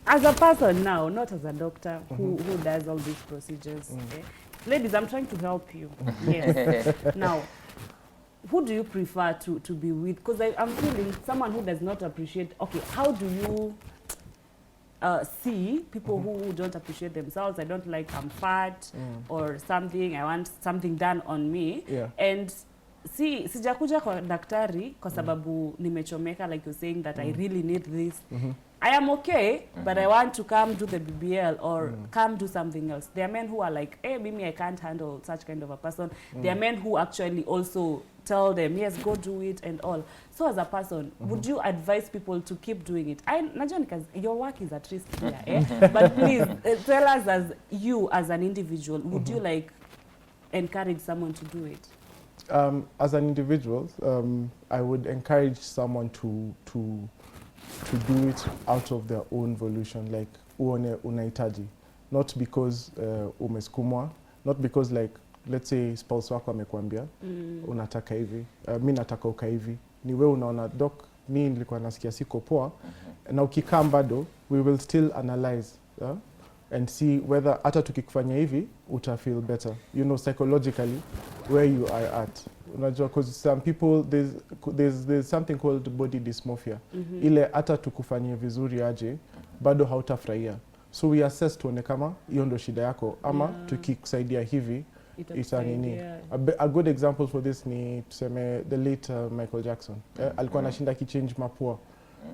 As a person now, not as a doctor who does all these procedures. Ladies, I'm trying to help you. Yes. Now, who do you prefer to be with? Because I'm feeling someone who does not appreciate. Okay, how do you see people who don't appreciate themselves? I don't like, I'm fat or something. I want something done on me. And sijakuja kwa daktari kwa sababu nimechomeka, like you're saying that I really need this. I am okay, but I want to come do the BBL or come do something else. There are men who are like, hey, Mimi, I can't handle such kind of a person. There are men who actually also tell them, yes, go do it and all. So as a person, would you advise people to keep doing it? Najua because your work is at risk here, but please tell us as you, as an individual, would you like encourage someone to do it? As an individual, I would encourage someone to do it out of their own volition, like uone unahitaji, not because umesukumwa, not because like let's say spouse wako amekwambia unataka hivi, mimi nataka uka hivi, ni wewe unaona doc, mimi nilikuwa nasikia siko poa, na ukikaa bado we will still analyze and see whether hata tukikufanya hivi uta feel better, you know, psychologically where you are at. Unajua, because some people there's something called body dysmorphia. Ile hata tukufanyie vizuri aje bado hautafurahia. So we assess tuone kama hiyo ndo shida yako ama tukikusaidia hivi ita nini. A good example for this ni tuseme the late Michael Jackson. Alikuwa anashinda kichange mapua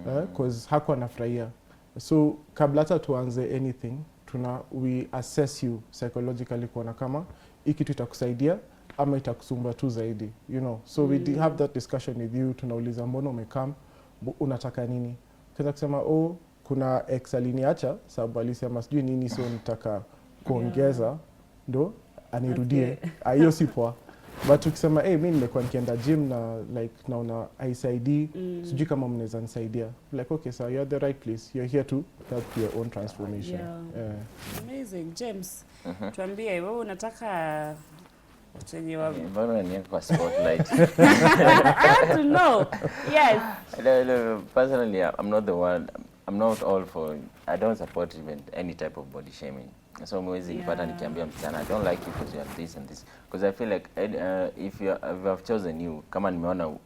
because hakuwa anafurahia. So kabla hata tuanze anything, we assess you psychologically kuona kama hiki kitu itakusaidia ama itakusumba tu zaidi, you know. So we have that discussion with you, tunauliza mbona umekam, unataka nini? Kaza kusema kuna ex aliniacha sababu alisema sijui nini, so nitaka kuongeza ndo anirudie, hiyo si poa. But ukisema mimi nimekuwa nikienda gym na like naona haisaidii, sijui kama mnaweza nisaidia, like okay, so you're the right place, you're here to help your own transformation. Amazing. James, tuambie wewe unataka chenye wa mbona niweke kwa spotlight? I want to know. Yes. Personally, I'm not all for, I don't support even any type of body shaming. So mwezi nipata nikiambia msichana, I don't like you because you are this and this, because I feel like if I've chosen you, kama nimeona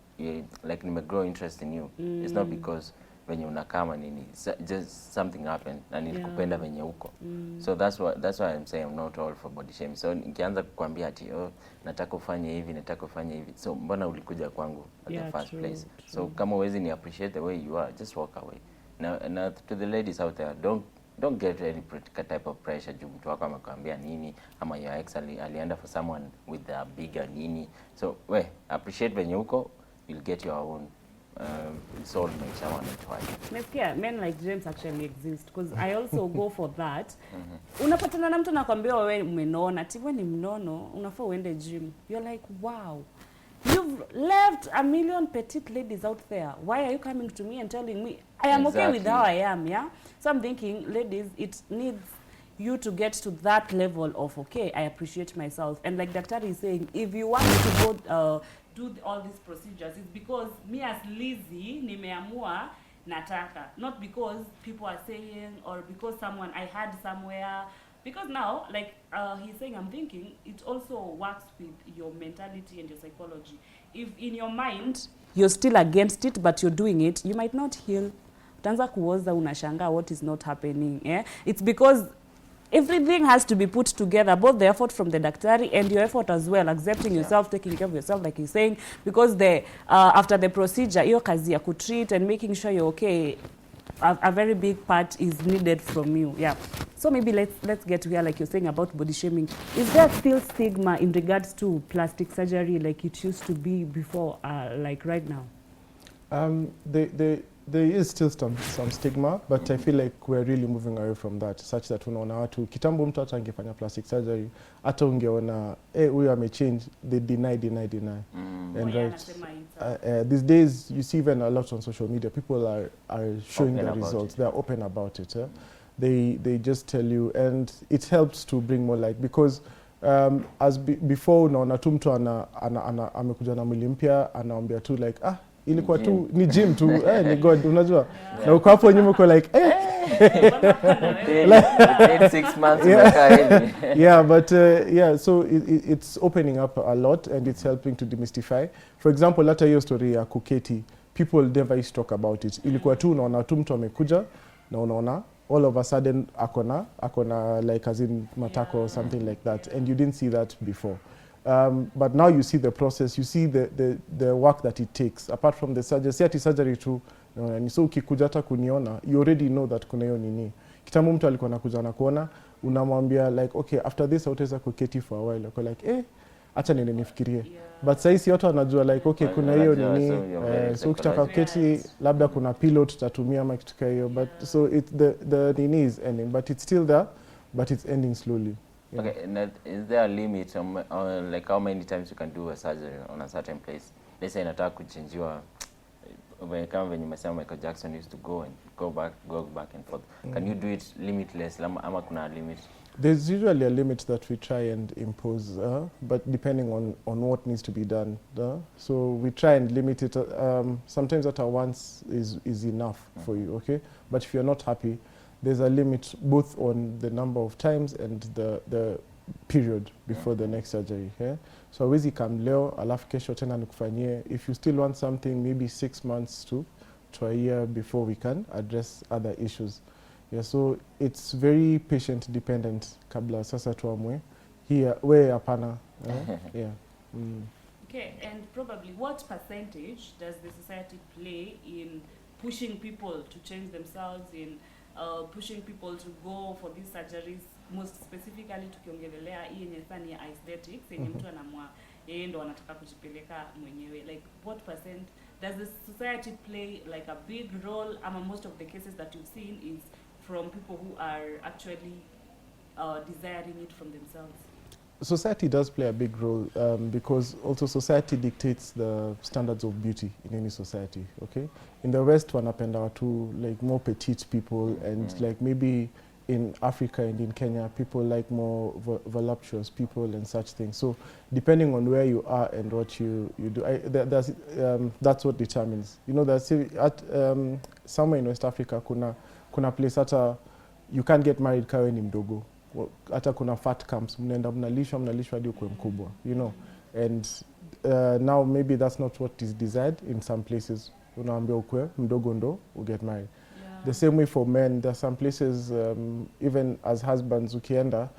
like nimegrow interest in you, it's not because venye unakama nini, just something happened na nilikupenda venye uko. So that's why I'm saying I'm not all for body shaming. So nikianza kukwambia ati nataka ufanye hivi, so mbona ulikuja kwangu at the first place? So kama uwezi ni appreciate the way you are, just walk away. Now to the ladies out there, don't get any type of pressure juu mtu wako amekwambia nini, ama your ex alienda for someone with a bigger nini. So appreciate venye uko, you'll get your own soulmate, I want to try. Men like James actually exist, because I also go for that. Unapatana na mtu nakwambia wewe umenona, wewe ni mnono, unafaa uende gym. You're like, wow. You've left a million petite ladies out there. Why are you coming to me and telling me I am okay with how I am, yeah? So I'm thinking, ladies, it needs you to get to that level of, okay, I appreciate myself. And like Dr. is saying, if you want to go do all these procedures, it's because me as Lizzie, nimeamua nataka. Not because people are saying, or because someone I had somewhere. Because now, like he's saying, I'm thinking, it also works with your mentality and your psychology. If in your mind, you're still against it, but you're doing it, you might not heal. Utaanza kuoza unashanga what is not happening. It's because everything has to be put together, both the effort from the daktari and your effort as well, accepting yourself, taking care of yourself, like he's saying, because after the procedure, your kazi ya kutreat and making sure you're okay, a very big part is needed from you. So maybe let's get to here, like you're saying about body shaming. Is there still stigma in regards to plastic surgery like it used to be before, like right now? There is still some stigma, but I feel like we're really moving away from that, such that unaona watu kitambo mtu hata angefanya plastic surgery, hata ungeona huyu amechange, they deny. And these days you see even a lot on social media, people are showing the results. They're open about it. They just tell you, and it helps to bring more light, because before unaona tu mtu amekuja na mwili mpya, anaambia tu like ilikuwa tu ni gym tu ni god, unajua na uko hapo nyuma uko like 6 months but so it's opening up a lot, and it's helping to demystify. For example, hata hiyo story ya kuketi, people never used to talk about it. Ilikuwa tu unaona tu mtu amekuja na unaona all of a sudden akona like as in matako or something like that, and you didn't see that before. But now you see the process, you see the work that it takes, apart from the surgery. Si ati surgery tu, so ukikuja hata kuniona, you already know that kuna hiyo nini. Kitambo mtu alikuwa anakuja na kuona, unamwambia like, okay, after this utaweza kuketi for a while. Uko like, acha nini nifikirie. But sasa si watu wanajua like, okay, kuna hiyo nini. So ukitaka kuketi, labda kuna pillow tutatumia ama kitu kama hiyo. But so the nini is ending, but it's still there, but it's ending slowly. Okay, and is there a limit on like how many times you can do a surgery on a certain place? Let's say nataka kuchangiwa, kama venye umesema Michael Jackson used to go back and forth. Can you do it limitless ama kuna a limit? There's usually a limit that we try and impose, but depending on what needs to be done. So we try and limit it. Sometimes at once is enough for you, okay? But if you're not happy, there's a limit both on the number of times and the period before the next surgery. So hawezi come leo alafu kesho tena nikufanyie. If you still want something, maybe 6 months to a year before we can address other issues. So it's very patient dependent kabla sasa tuamwe here we hapana. Okay, and probably what percentage does the society play in pushing people to change themselves, in pushing people to go for these surgeries, most specifically tukiongelelea hii yenye thani ya aesthetics yenye mtu anamwa yeye ndo anataka kujipeleka mwenyewe, like what percent does the society play like a big role? Most of the cases that you've seen is from people who are actually desiring it from themselves. society does play a big role, because also society dictates the standards of beauty in any society. Okay, in the West wanapenda watu like more petite people, and like maybe in Africa and in Kenya people like more voluptuous people and such things. So depending on where you are and what you do, that's what determines. You know, there's somewhere in West Africa kuna place hata you can't get married kawe ni mdogo. Hata kuna fat camps, mnaenda mnalishwa hadi ukwe mkubwa, you know. And now maybe that's not what is desired in some places. Unaambia ukwe mdogo ndo you get married. Yeah. The same way for men, there are some places, even as husbands ukienda,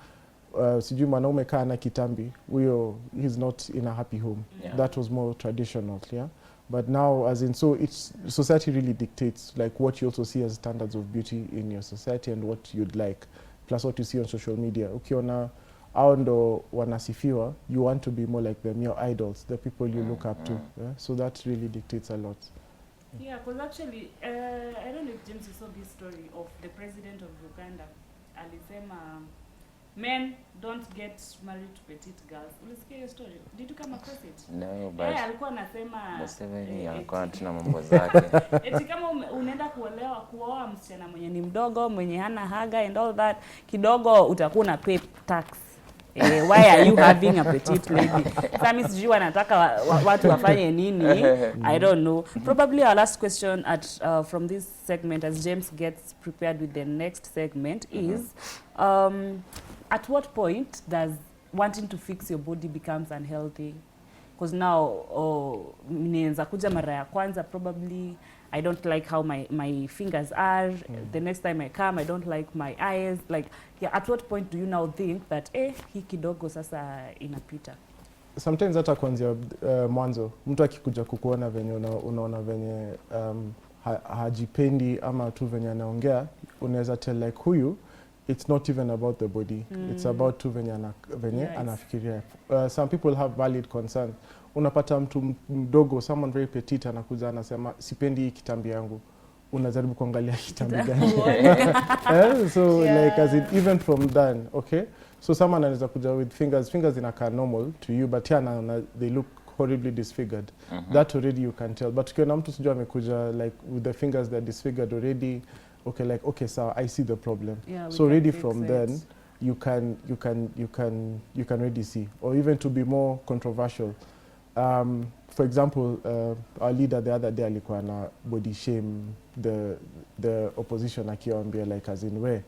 sijui mwanaume kaa na kitambi, huyo he's not in a happy home. Yeah. That was more traditional, yeah. But now, as in, so it's society really dictates like what you also see as standards of beauty in your society and what you'd like, plus what you see on social media. Ukiona hao ndo wanasifiwa, you want to be more like them, your idols, the people you look up to. Yeah? So that really dictates a lot. Yeah, because actually, I don't know if James, you saw this story of the president of Uganda. Alisema, men don't get married to petite girls. Ulisikia hiyo story? Did you come across it? No, but alikuwa anasema Museveni alikuwa tuna mambo zake. Eti kama unaenda kuoa msichana mwenye ni mdogo, mwenye hana haga and all that, kidogo utakuwa na pay tax. Why are you having a petite lady? Sami sijui wanataka watu wafanye nini? I don't know. Probably our last question from this segment, as James gets prepared with the next segment, is at what point does wanting to fix your body becomes unhealthy? Because now, nianza kuja mara ya kwanza, probably I don't like how my fingers are. The next time I come, I don't like my eyes. Like, yeah, at what point do you now think that, hii kidogo sasa inapita? Sometimes hata kuanzia mwanzo, mtu akikuja kukuona venye unaona venye hajipendi ama tu venye anaongea, unaweza tell like huyu, it's not even about the body. It's about tu venye anafikiria. Some people have valid concerns. Unapata mtu mdogo, someone very petite, anakuja anasema sipendi hii kitambi yangu. Unajaribu kuangalia kitambi gani. So like as in, even from then, okay? So someone anaweza kuja with fingers inakaa normal to you, but yeah, they look horribly disfigured. That already you can tell. But ukiona mtu sijua amekuja like with the fingers that are disfigured already, okay, so I see the problem. Yeah, so already from then you can already see. Or even to be more controversial, for example, our leader the other day alikuwa na body shame the opposition akiwaambia like as in we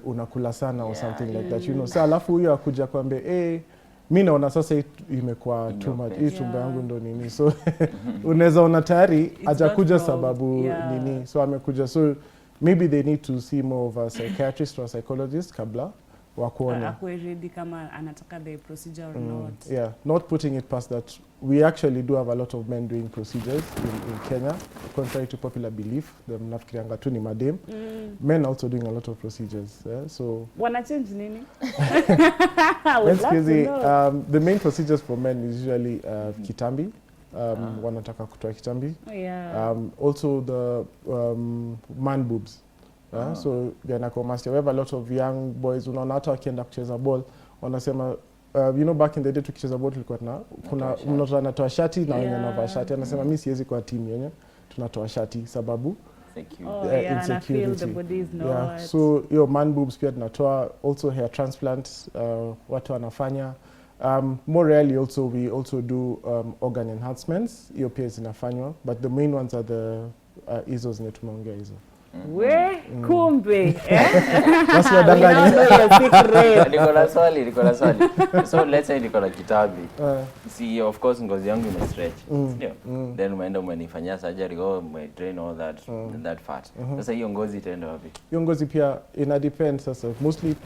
unakula sana or something like that, you know. So alafu huyo akuja kuambia mimi naona sasa imekuwa too much, hii tumbo yangu ndo nini. So unaweza ona tayari hajakuja sababu nini, so amekuja. So maybe they need to see more of a psychiatrist or a psychologist kabla wakuone akwe ready kama anataka the procedure or not. Yeah, not putting it past that. We actually do have a lot of men doing procedures in Kenya, contrary to popular belief. Mnafikirianga tu ni madem. Men also doing a lot of procedures. So wana change nini? That's crazy. The main procedures for men is usually kitambi. Wanataka kutoa kitambi. Also the man boobs. So gynecomastia. We have a lot of young boys unaona hata wakienda kucheza ball wanasema you know, back in the day tukicheza ball tulikuwa kuna mtu anatoa shati na wengine wanavaa shati, anasema mimi siwezi kwa timu yenye tunatoa shati sababu insecurity. So your man boobs pia tunatoa, also hair transplants watu wanafanya. More rarely also we also do organ enhancements, hiyo pia zinafanywa, but the main ones are the hizo zenye tumeongea hizo. We kumbe That's your danganya. Niko na swali. So let's say niko na kitambi. See, of course ngozi yangu ime stretch. Then umeenda umenifanyia surgery, my drain all that fat. Sasa hiyo ngozi itaenda wapi? Hiyo ngozi pia ina depend sasa. Mostly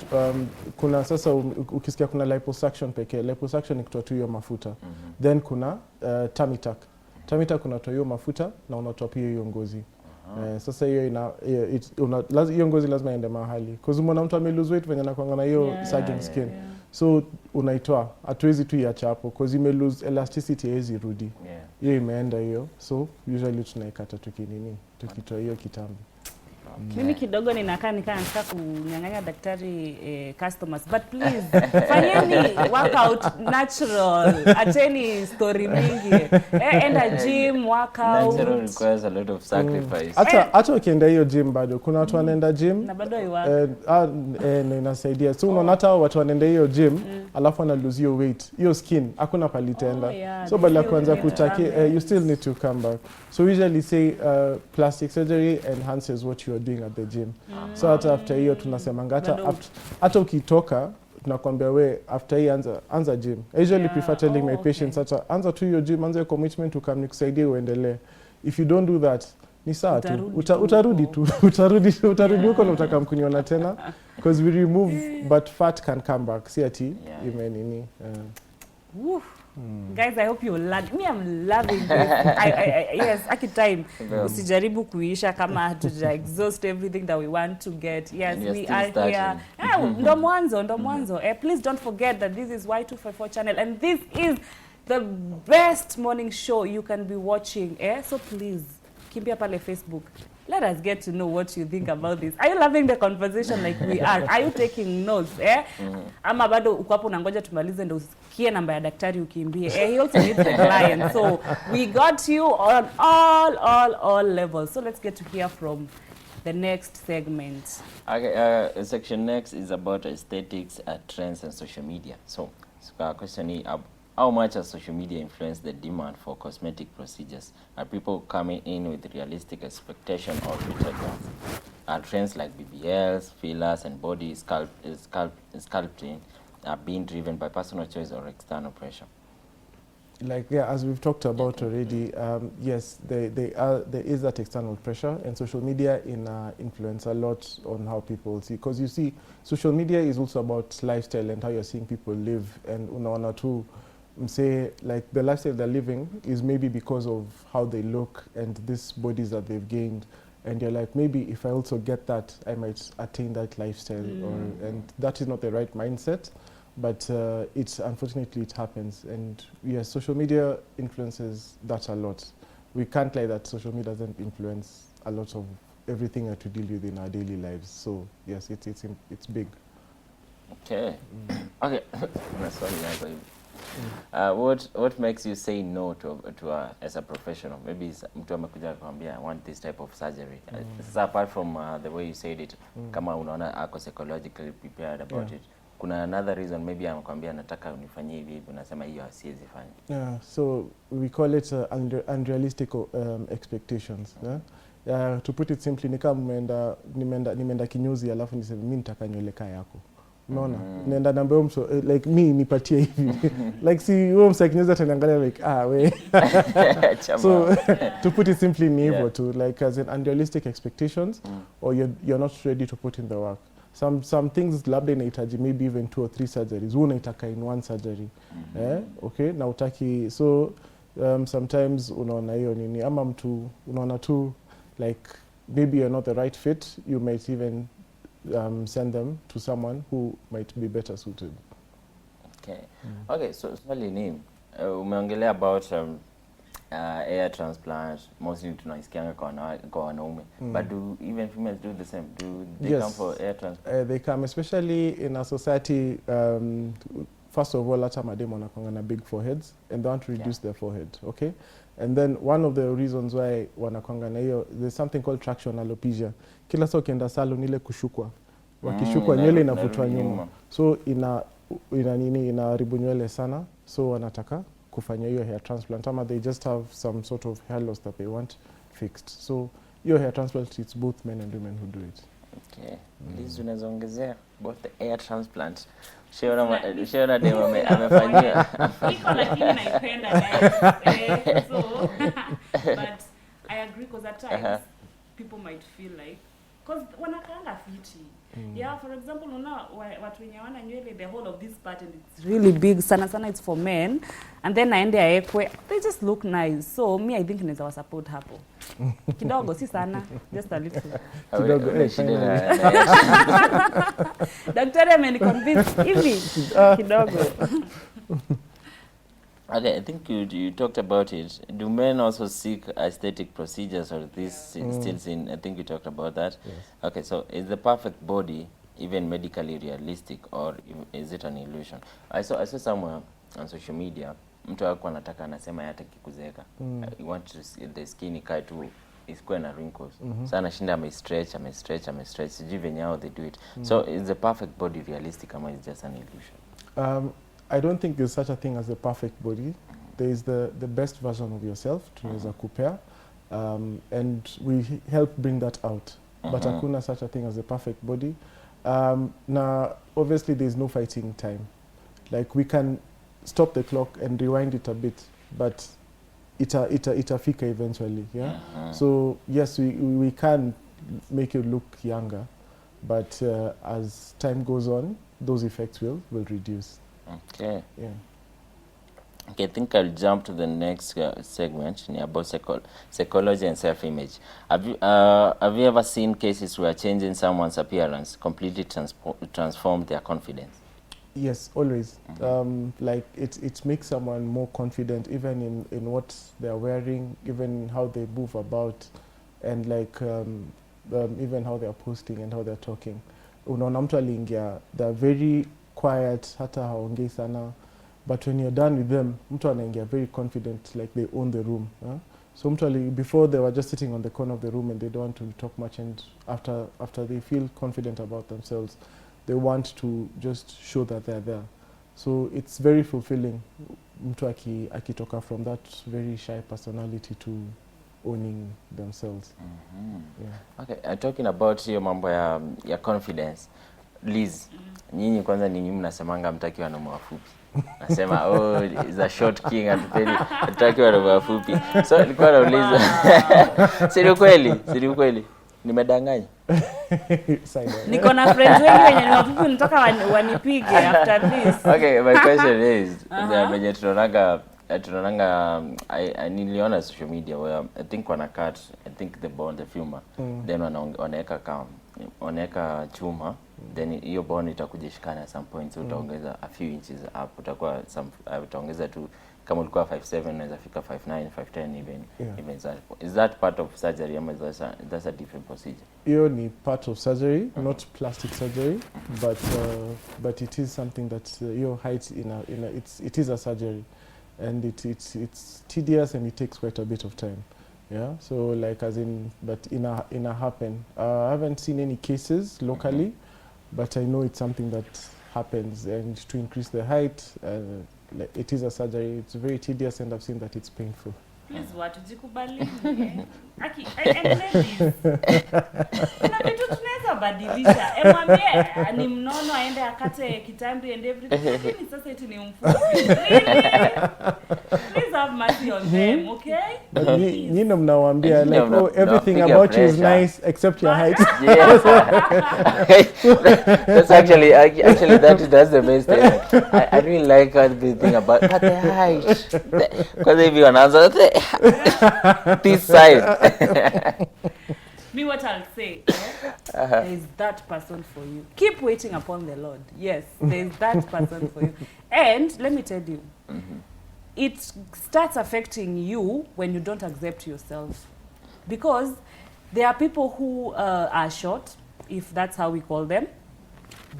kuna sasa ukisikia kuna liposuction pekee. Liposuction ni kutoa tu hiyo mafuta. Then kuna tummy tuck. Tummy tuck unatoa hiyo mafuta na unatoa pia hiyo ngozi. Sasa hiyo hiyo ngozi lazima iende mahali, because umeona mtu ame lose weight venye anakuanga na hiyo sagging skin. So unaitoa, hatuwezi tu iacha hapo because ime lose elasticity, haiwezi rudi. Hiyo imeenda hiyo, so usually tunaikata tukitoa hiyo kitambi. Mimi kidogo ninakaa nataka kunyang'anya daktari customers, but please fanyeni workout natural, acheni story mingi, enda gym, workout. Natural requires a lot of sacrifice. Hata ukienda hiyo gym bado kuna watu wanaenda gym na bado iwaka inasaidia. So unaona hata watu wanaenda hiyo gym alafu wana lose your weight, your skin hakuna palitenda. So badala kuanza kutaki you still need to come back. So we usually say plastic surgery enhances what you are doing at the gym. So hata after hiyo tunasemanga hata ukitoka tunakwambia we after hii anza gym. I usually prefer telling my patients hata anza tu hiyo gym, anza commitment to come nikusaidie uendelee. If you don't do that ni sawa tu utarudi utarudi huko na utakamkuniona tena, because we remove but fat can come back. See ati imenini Guys, I hope you learn. Me, I'm loving this. Yes, aki time. Usijaribu kuisha kama hatuja exhaust everything that we want to get. Yes, we are here. Ndo mwanzo. Please don't forget that this is Y254 channel and this is the best morning show you can be watching. So please, kimbia pale Facebook. Let us get to know what you think about this. Are you loving the conversation like we are? Are you taking notes? Ama bado uko hapo unangoja tumalize ndo usikie namba ya daktari ukimbie. He also needs the client. So we got you on all levels. So let's get to hear from the next segment. Okay, section next is about aesthetics, trends and social media. So question is, how much has social media influenced the demand for cosmetic procedures? Are people coming in with realistic expectation or filtered ones? Are trends like BBLs, fillers, and body sculpting are being driven by personal choice or external pressure? Like as we've talked about already, yes, there is that external pressure, and social media influence a lot on how people see. Because you see, social media is also about lifestyle and how you're seeing people live, and unaona tu say like the lifestyle they're living is maybe because of how they look and these bodies that they've gained, and you're like, maybe if I also get that, I might attain that lifestyle. And that is not the right mindset, but unfortunately it happens. And yes, social media influences that a lot. We can't lie that social media doesn't influence a lot of everything that we deal with in our daily lives. So yes, it's big. Okay. Okay. What makes you say no to as a professional? Maybe mtu amekuja kuambia I want this type of surgery. So apart from the way you said it, kama unaona ako psychologically prepared about it, kuna another reason maybe anakuambia nataka unifanyie hivi, unasema hiyo siwezi fanya. Yeah, so we call it unrealistic expectations. To put it simply, ni kama nimeenda kinyozi alafu niseme mimi nitaka nywele kama yako. Unaona? Nenda namba huyo mso like me nipatie hivi. Like si huyo msakinyoza ataniangalia like we. So to put it simply ni hivyo tu, like as in unrealistic expectations, or you're not ready to put in the work. Some things labda inahitaji maybe even 2 or 3 surgeries. Wewe unaitaka in one surgery. Okay, na utaki, so sometimes unaona hiyo nini ama mtu unaona tu like maybe you're not the right fit, you might even send them to someone who might be better suited. Okay. Okay, so swali ni umeongelea about hair transplant, mostly tunaisikianga kwa wanaume, but do even females do the same? Do they come for hair transplant? They come, especially in a society, first of all, hata mademu wanakuanga na big foreheads and they want to reduce their forehead, okay? And then one of the reasons why wanakuanga na hiyo, there's something called traction alopecia. Kila saa ukienda salon ile kushukwa, wakishukwa nywele inavutwa nyuma, so inaharibu nywele sana, so wanataka kufanya hiyo hair transplant, ama they just have some sort of hair loss that they want fixed. So hiyo hair transplant, it's both men and women who do it. Okay. Liz, unazoongezea about the hair transplant? Sheona demo amefanyia. Niko lakini naipenda guys. So but I agree, because at times people might feel like, because wanakaanga fiti. Yeah, for example, unaona watu wenye wana nywele the whole of this part and it's really big, sana it's for men, and then aende aekwe, they just look nice. So me, I think inaweza support hapo kidogo, si sana, just a little Kidogo, daktari ameniconvince hivi kidogo. Okay, I think you talked about it. Do men also seek aesthetic procedures, or this still seen? I think you talked about that. Yes. Okay, so is the perfect body even medically realistic, or is it an illusion? I saw somewhere on social media, mtu wako anataka anasema hataki kuzeeka. You want to see the skin ikae tu isikuwe na wrinkles. So anashinda ame-stretch. Sijui venye how they do it. So is the perfect body realistic, or is just an illusion? I don't think there's such a thing as the perfect body. There is the best version of yourself, tunaweza kupea, and we help bring that out. But hakuna such a thing as a perfect body. Now, obviously, there's no fighting time. Like, we can stop the clock and rewind it a bit, but itafika eventually, yeah? So, yes, we can make you look younger, but as time goes on, those effects will reduce. Okay. Yeah. Okay, I think I'll jump to the next segment about psychology and self-image. Have you ever seen cases where changing someone's appearance completely transformed their confidence? Yes, always. Like it makes someone more confident, even in what they're wearing, even how they move about, and like even how they're posting and how they're talking. Unaona mtu aliingia, they're very quiet, hata haongei sana, but when you're done with them, mtu anaingia very confident, like they own the room. So mtu before they were just sitting on the corner of the room and they don't want to talk much, and after they feel confident about themselves, they want to just show that they're there. So it's very fulfilling, mtu akitoka from that very shy personality to owning themselves. Yeah. Okay, talking about hiyo mambo ya confidence, Liz, nyinyi kwanza ninyi mnasemanga mtaki wanaume wafupi. Nasema is a short king hataki wanaume wafupi. So nilikuwa nauliza, siri kweli nimedanganya? Niko na friends wengi wenye ni wafupi, nataka wanipige after this. Okay, my question is, venye tunaonanga niliona social media where I think wana cut, I think the filmer, then wanaweka chuma, then hiyo bone itakujishikana at some point, so utaongeza a few inches up, utaongeza tu, kama ulikuwa 5'7", unaweza fika 5'9", 5'10", even that. Is that part of surgery, or that's a different procedure? Hiyo ni part of surgery, not plastic surgery, but it is something that your height it is a surgery, and it's tedious and it takes quite a bit of time. Yeah, so like but in a happen. I haven't seen any cases locally, but I know it's something that happens, and to increase the height, like it is a surgery. It's very tedious, and I've seen that it's painful. Please, watu jikubalini. Aki, ladies. Kuna vitu tunaweza badilisha. Mwambie ni mnono aende akate kitambi and everything. Lakini sasa eti ni mfupi. Really? Please have mercy on them, okay? But nyinyi mnawaambia like, oh, everything about you is nice except your height. Yes. That's actually that's the best thing. I really like the thing about the height. Because if you answer this side. Me, what I'll say, there is that person for you. Keep waiting upon the Lord. Yes, there is that person for you. And let me tell you, it starts affecting you when you don't accept yourself. Because there are people who are short, if that's how we call them,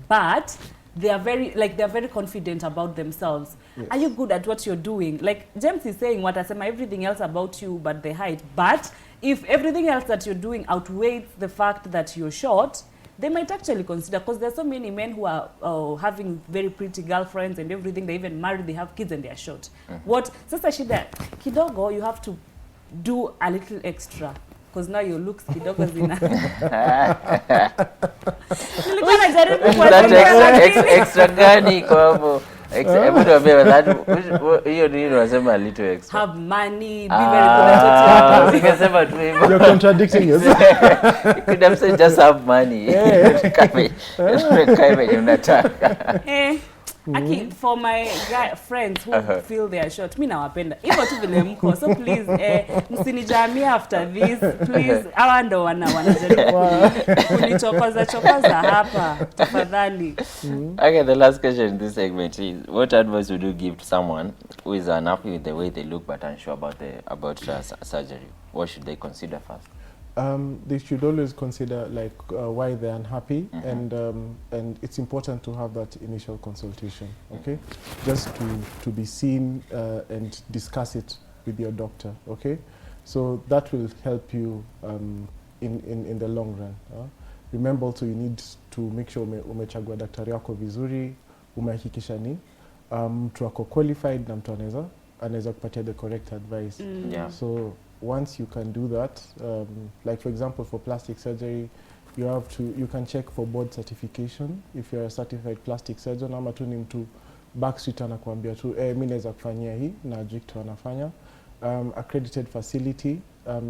but they are very confident about themselves. Yes. Are you good at what you're doing? Like James is saying, what I say, everything else about you but the height. But if everything else that you're doing outweighs the fact that you're short, they might actually consider, because there's so many men who are having very pretty girlfriends and everything, they even married, they have kids and they're short. What? Sasa shida, kidogo, you have to do a little extra. Because now your looks kidogo zina. Nilikuwa najaribu kwa extra gani kwa hapo? Hebu tuambie hiyo nini unasema little extra? Have money, be very good at what you're doing. Nikasema tu hivyo. You're contradicting yourself. You could have said just have money. Kama unataka. Aki, for my friends who feel they are short, mi nawapenda hivyo tu vile mko, so please msinijamie after this please. Hawa ndo wanajaribu kunichokoza hapa, tafadhali. Okay, the last question in this segment is, what advice would you give to someone who is unhappy with the way they look but unsure about surgery? What should they consider first? They should always consider like why they're unhappy, and it's important to have that initial consultation, okay? Just to be seen and discuss it with your doctor, okay? So that will help you in the long run. Remember also, you need to make sure umechagua daktari wako vizuri, umehakikisha ni mtu wako qualified na mtu anaweza kupatia the correct advice. Yeah. So once you can do that, like for example for plastic surgery, you can check for board certification if you're a certified plastic surgeon, ama tu ni mtu backstreet anakuambia tu mimi naweza kufanyia hii na ajui kitu anafanya. Accredited facility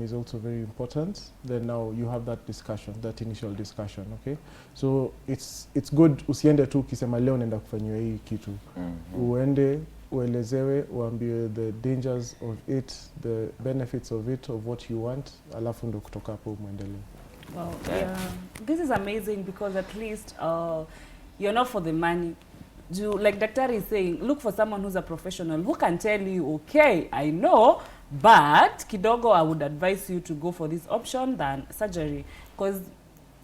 is also very important. Then now you have that discussion, that initial discussion, okay? So it's good usiende tu ukisema leo naenda kufanyia hii kitu. Uende uelezewe, uambiwe the dangers of it, the benefits of it, of what you want, alafu ndo kutoka hapo muendelee. Wow, yeah. This is amazing because at least you're not for the money. Like Daktari is saying, look for someone who's a professional who can tell you, okay, I know, but kidogo I would advise you to go for this option than surgery. Because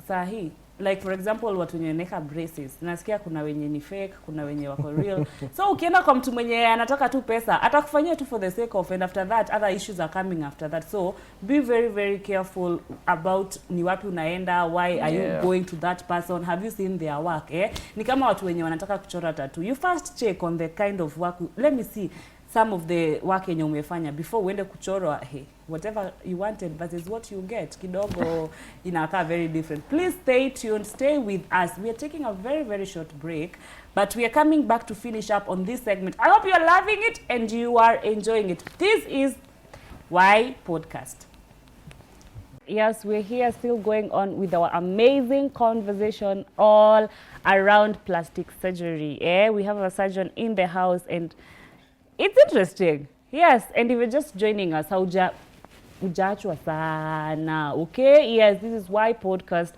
sahi, like for example, watu wenye neka braces, nasikia kuna wenye ni fake, kuna wenye wako real. So ukienda kwa mtu mwenye anataka tu pesa, atakufanyia tu for the sake of, and after that other issues are coming after that. So be very very careful about ni wapi unaenda, why are you going to that person, have you seen their work, Ni kama watu wenye wanataka kuchora tattoo, you first check on the kind of work. Let me see some of the work yenye umefanya before uende kuchorwa. Hey, whatever you wanted that is what you get. Kidogo inakaa very different. Please stay tuned, stay with us. We are taking a very very short break, but we are coming back to finish up on this segment. I hope you are loving it and you are enjoying it. This is Why Podcast. Yes, we're here still going on with our amazing conversation all around plastic surgery. We have a surgeon in the house and it's interesting. Yes, and if you're just joining us, hujaachwa sana, okay? Yes, this is Why Podcast.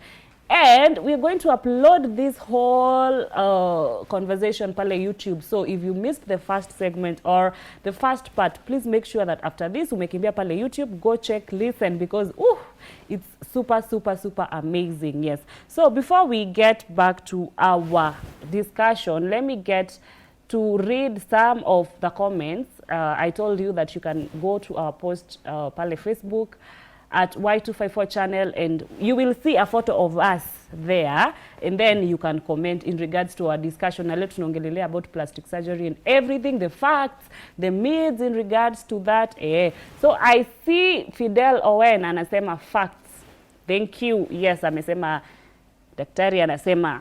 And we're going to upload this whole conversation pale YouTube. So if you missed the first segment or the first part, please make sure that after this, umekimbia pale YouTube, go check, listen, because it's super, super, super amazing. Yes. So before we get back to our discussion, let me get to read some of the comments. I told you that you can go to our post pale Facebook at Y254 channel and you will see a photo of us there, and then you can comment in regards to our discussion. Na leo tunaongelelea about plastic surgery and everything, the facts, the myths in regards to that. So I see Fidel Owen anasema facts. Thank you. Yes, amesema daktari anasema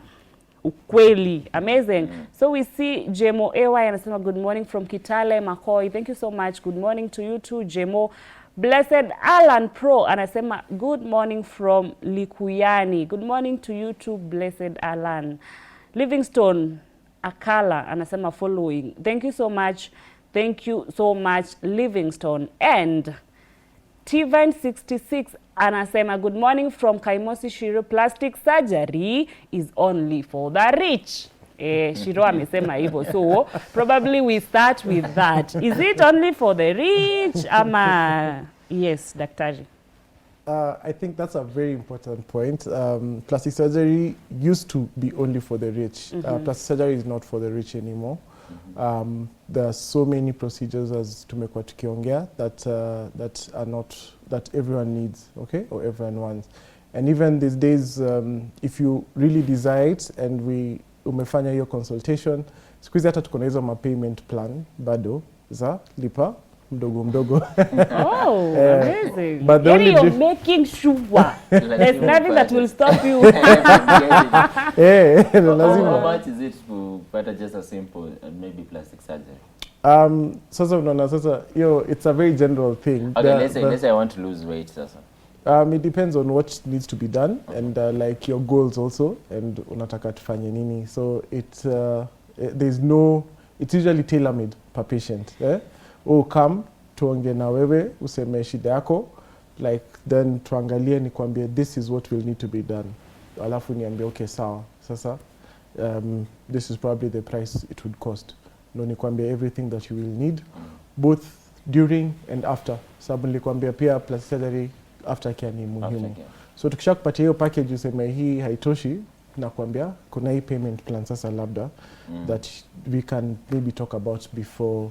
ukweli. Amazing. So we see Jemo Ewa anasema good morning from Kitale Makoi. Thank you so much. Good morning to you too, Jemo. Blessed Alan Pro anasema good morning from Likuyani. Good morning to you too, Blessed Alan. Livingstone Akala anasema following. Thank you so much. Thank you so much, Livingstone. And Tivine66 anasema good morning from Kaimosi Shiro. Plastic surgery is only for the rich. Shiro amesema hivyo. So probably we start with that. Is it only for the rich? Ama yes, daktari. I think that's a very important point. Plastic surgery used to be only for the rich. Plastic surgery is not for the rich anymore. There are so many procedures, as tumekuwa tukiongea, that everyone needs, okay, or everyone wants. And even these days, if you really desire it and umefanya hiyo consultation, siku hizi hata tuko na hizo payment plan bado za lipa mdogo mdogo. Oh, amazing. But you're making sure there's nothing that will stop you. How much is it to better just a simple maybe plastic surgery? Sasa unaona sasa it's a very general thing. Okay, let's say I want to lose weight sasa. It depends on what needs to be done and like your goals also and unataka tufanye nini. So there's no, it's usually tailor made per patient. Come tuonge na wewe useme shida yako, like then tuangalie nikwambie this is what will need to be done, alafu niambie okay sawa sasa this is probably the price it would cost, no nikwambie everything that you will need both during and after, sababu nilikwambia pia plastic surgery after care ni muhimu. So tukisha kupatia hiyo package useme hii haitoshi, nakwambia kuna hii payment plan sasa labda that we can maybe talk about before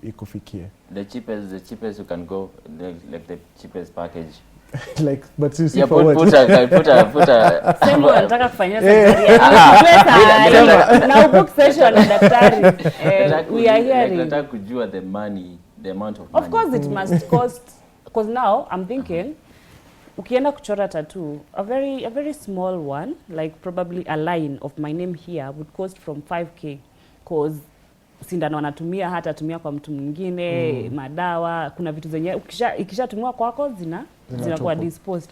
ikufikie. The cheapest you can go, like the cheapest package. Like, but see yeah, for what? Put a Sembo anataka kufanya surgery. Na book session na daktari. We are hearing. Nataka kujua the amount of money. Of course it must cost, because now I'm thinking ukienda kuchora tattoo, a very small one, like probably a line of my name here would cost from 5k, because sindano anatumia hata tumia kwa mtu mwingine, madawa, kuna vitu zenye ikishatumiwa kwako zinakuwa disposed.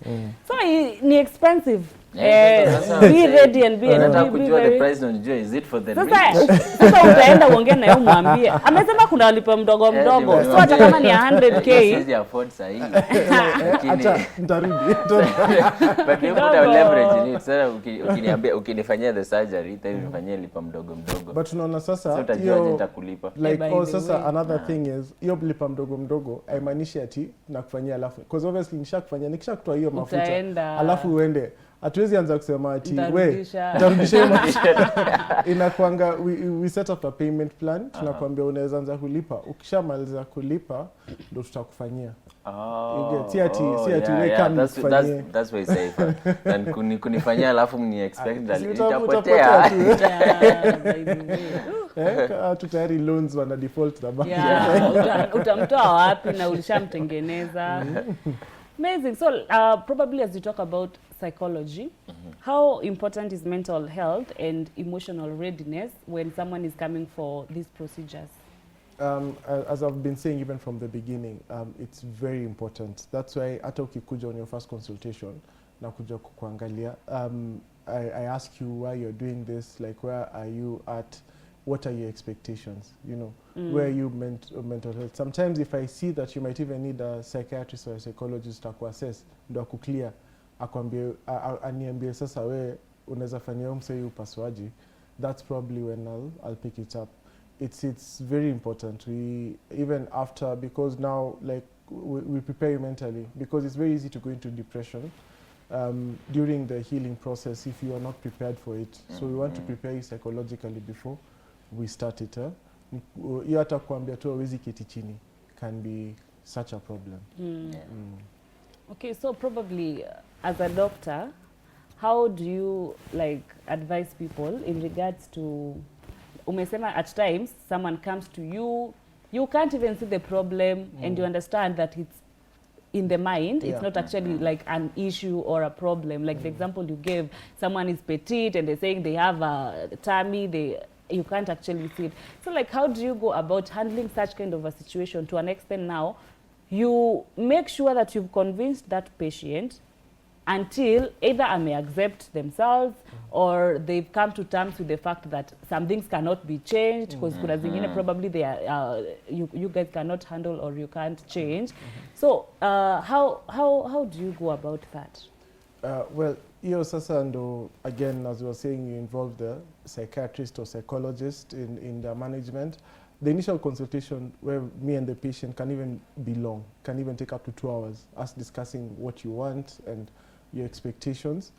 So ni expensive. Be ready and be nataka kujua the price, unajua is it for the rich? Sasa utaenda uongee na yeye umwambie. Amesema kuna walipo mdogo. So hata kama ni 100k. Siwezi afford sahi. Acha nitarudi. But you put a leverage in it. Sasa ukiniambia ukinifanyia the surgery, then nifanyie lipa mdogo. But unaona sasa hiyo nitakulipa. Like sasa another thing is hiyo lipa mdogo haimaanishi ati nakufanyia alafu, because obviously nikishakutoa hiyo mafuta alafu uende, hatuwezi anza kusema ati we tarudisha inakuanga we set up a payment plan, tunakwambia unaweza anza kulipa, ukishamaliza kulipa ndo tutakufanyia. Si ati we come kufanyia. That's why say and kunifanyia alafu mni expect that itapotea. Tutayari loans wana default na bank. Utamtoa wapi na ulishamtengeneza? Amazing. So probably as you talk about psychology, how important is mental health and emotional readiness when someone is coming for these procedures? As I've been saying even from the beginning, it's very important. That's why hata ukikuja on your first consultation na kuja kukuangalia, I ask you why you're doing this, like where are you at, what are your expectations, you know, where you mental health. Sometimes if I see that you might even need a psychiatrist or a psychologist to assess, ndo akuclear, akwambie aniambie sasa we unaweza fanyia msee upasuaji, that's probably when I'll pick it up. It's very important. We even after, because now like we prepare you mentally, because it's very easy to go into depression during the healing process if you are not prepared for it. So we want to prepare you psychologically before we start it. You hata kuambia tu hawezi keti chini can be such a problem. Okay, so probably as a doctor, how do you like advise people in regards to, umesema at times someone comes to you, you can't even see the problem and you understand that it's in the mind, it's not actually like an issue or a problem. Like the example you gave, someone is petite and they're saying they have a tummy, you can't actually see it. So like how do you go about handling such kind of a situation to an extent now? You make sure that you've convinced that patient until either I may accept themselves or they've come to terms with the fact that some things cannot be changed, because kuna zingine probably they are, you guys cannot handle or you can't change. So how do you go about that? Well, hiyo sasa ndo, again, as you were saying, you involve the psychiatrist or psychologist in the management. The initial consultation where me and the patient can even be long, can even take up to 2 hours, us discussing what you want and your expectations,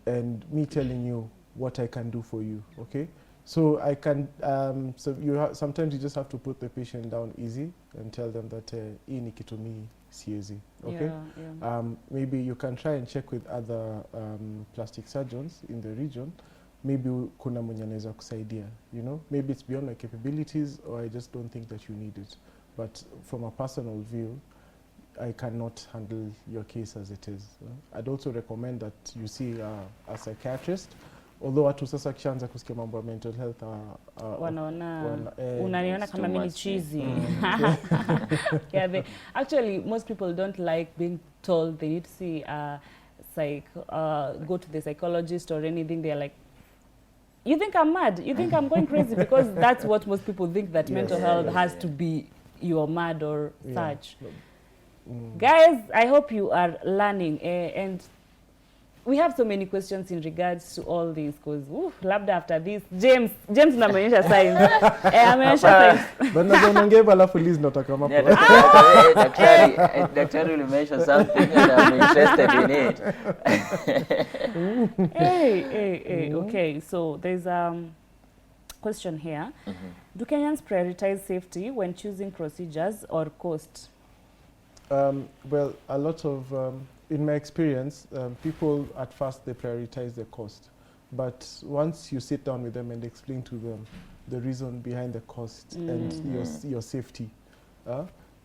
and me telling you what I can do for you, okay? So I can, so sometimes you just have to put the patient down easy and tell them that hii ni kitu mi siezi, okay? Maybe you can try and check with other plastic surgeons in the region. Maybe kuna mwenye anaweza kusaidia, you know? Maybe it's beyond my capabilities or I just don't think that you need it. But from a personal view, I cannot handle your case as it is. I'd also recommend that you see a psychiatrist. Although watu sasa kishaanza kusikia mambo ya mental health unaniona kama mimi cheesy. Actually most people don't like being told they need to see go to the psychologist or anything. They're like, You think I'm mad? You think I'm going crazy? Because that's what most people think, that Yes. mental health Yes, has yeah. to be you're mad or Yeah. such. Guys, I hope you are learning. And we have so many questions in regards to all this, because labda after this, James unamonyesha signs. Ameonyesha signs. But na unaongea alafu Liz nataka mapo. Yeah, daktari will mention something and I'm interested in it. Okay, so there's a question here. Do Kenyans prioritize safety when choosing procedures or cost? Well, a lot of, in my experience, people at first, they prioritize the cost. But once you sit down with them and explain to them the reason behind the cost and your safety,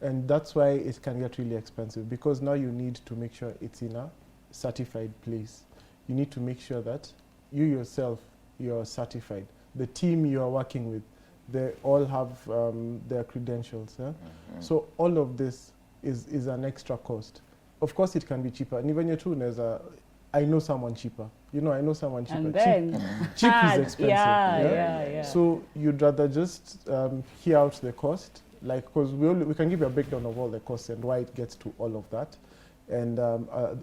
and that's why it can get really expensive, because now you need to make sure it's in a certified place. You need to make sure that you yourself, you're certified. The team you are working with, they all have their credentials. So all of this is an extra cost. Of course, it can be cheaper. And even I know someone cheaper. I know someone cheaper. And then, cheap is expensive. Yeah. So you'd rather just hear out the cost, like, because we can give you a breakdown of all the costs and why it gets to all of that. And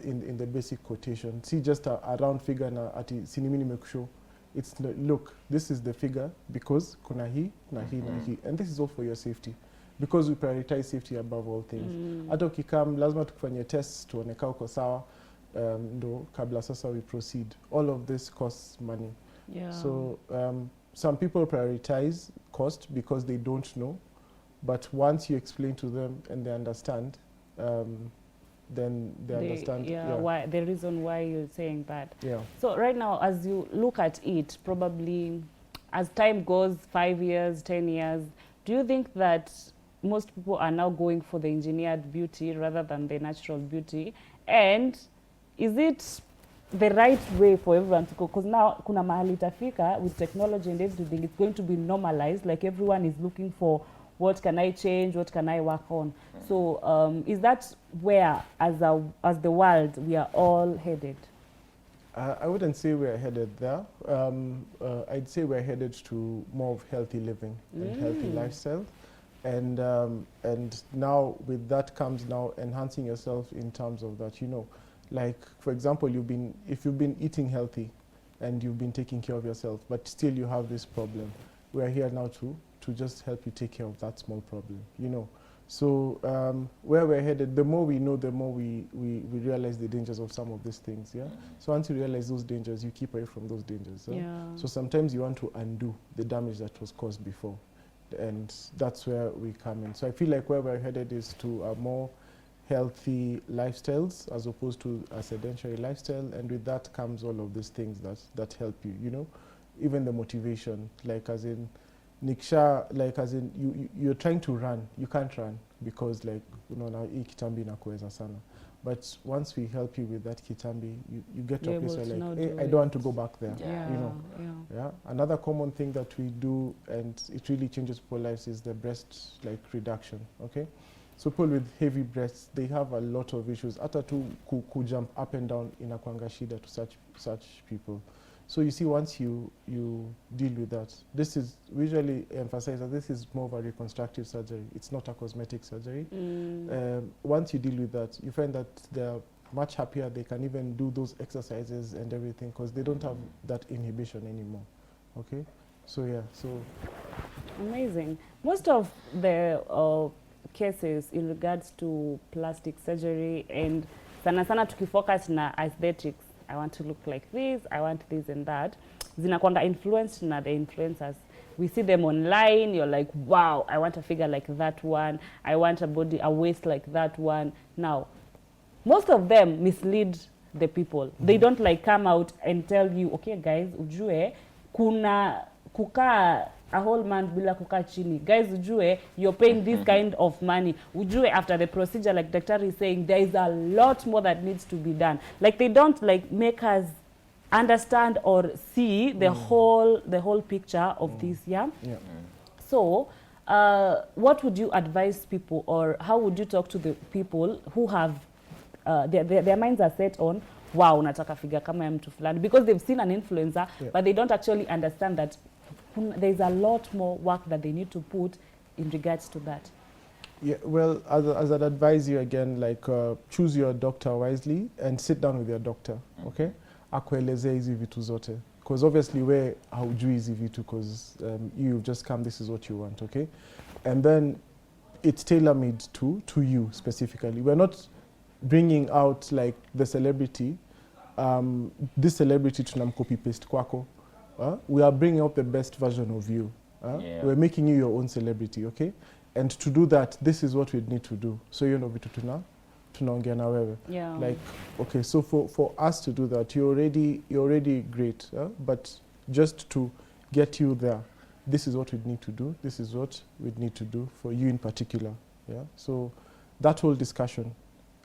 in the basic quotation, see just a round figure na ati sinimini mekusho. It's look, this is the figure because kuna hii, na hii, na hii. And this is all for your safety. Because we prioritize safety above all things. Hata ukikam lazima tukufanyie tests tuone kama uko sawa, ndo kabla sasa we proceed. All of this costs money. Yeah. So some people prioritize cost because they don't know, but once you explain to them and they understand, then they understand. Why the reason why you're saying that. Yeah. So right now, as you look at it, probably as time goes, 5 years, 10 years, do you think that most people are now going for the engineered beauty rather than the natural beauty? And is it the right way for everyone to go? Because now kuna mahali itafika with technology and everything, it's going to be normalized. Like everyone is looking for, what can I change? What can I work on? So is that where, as the world, we are all headed? I wouldn't say we're headed there. I'd say we're headed to more of healthy living and healthy lifestyle. And now with that comes now enhancing yourself in terms of that, like, for example, if you've been eating healthy and you've been taking care of yourself, but still you have this problem, we're here now to just help you take care of that small problem, So where we're headed, the more we know, the more we realize the dangers of some of these things, So once you realize those dangers, you keep away from those dangers. So sometimes you want to undo the damage that was caused before. And that's where we come in. So I feel like where we're headed is to a more healthy lifestyles as opposed to a sedentary lifestyle. And with that comes all of these things that help you, even the motivation, like as in Niksha, like as in you're trying to run, you can't run because like, na hii kitambi inakuweza sana. But once we help you with that kitambi, you get to a place where like, hey, I don't want to go back there. Another common thing that we do, and it really changes people's lives, is the breast reduction. Okay, so people with heavy breasts, they have a lot of issues. Hata tu ku jump up and down inakuanga shida to such people. So you see, once you deal with that, this is, we usually emphasize that this is more of a reconstructive surgery. It's not a cosmetic surgery. Once you deal with that, you find that they're much happier. They can even do those exercises and everything because they don't have that inhibition anymore. Okay, so amazing. Most of the cases in regards to plastic surgery and sana tukifocus na aesthetics, I want to look like this, I want this and that, zinakwanga influenced na the influencers. We see them online, you're like, wow, I want a figure like that one, I want a waist like that one. Now, most of them mislead the people. They don't come out and tell you, okay guys, ujue kuna kukaa a whole month bila kukaa chini. Guys, ujue you're paying this kind of money. Ujue after the procedure, like Dr. is saying, there is a lot more that needs to be done. Like they don't make us understand or see the whole picture of this, So, what would you advise people, or how would you talk to the people who have their minds are set on wow, nataka figure kama ya mtu fulani, because they've seen an influencer, but they don't actually understand that there's a lot more work that they need to put in regards to that. Yeah, well, as I'd advise you again, like choose your doctor wisely and sit down with your doctor, okay? Akueleze hizi vitu zote. Because obviously we haujui hizi vitu, because you've just come, this is what you want, okay? And then it's tailor-made to you specifically. We're not bringing out like the celebrity, this celebrity tunamcopy paste kwako. We are bringing out the best version of you. We're making you your own celebrity, okay? And to do that, this is what we need to do. So you know vitu tunaongea na wewe. Yeah. Like, okay, so for us to do that, you're already great, but just to get you there, this is what we need to do. This is what we need to do for you in particular. Yeah. So that whole discussion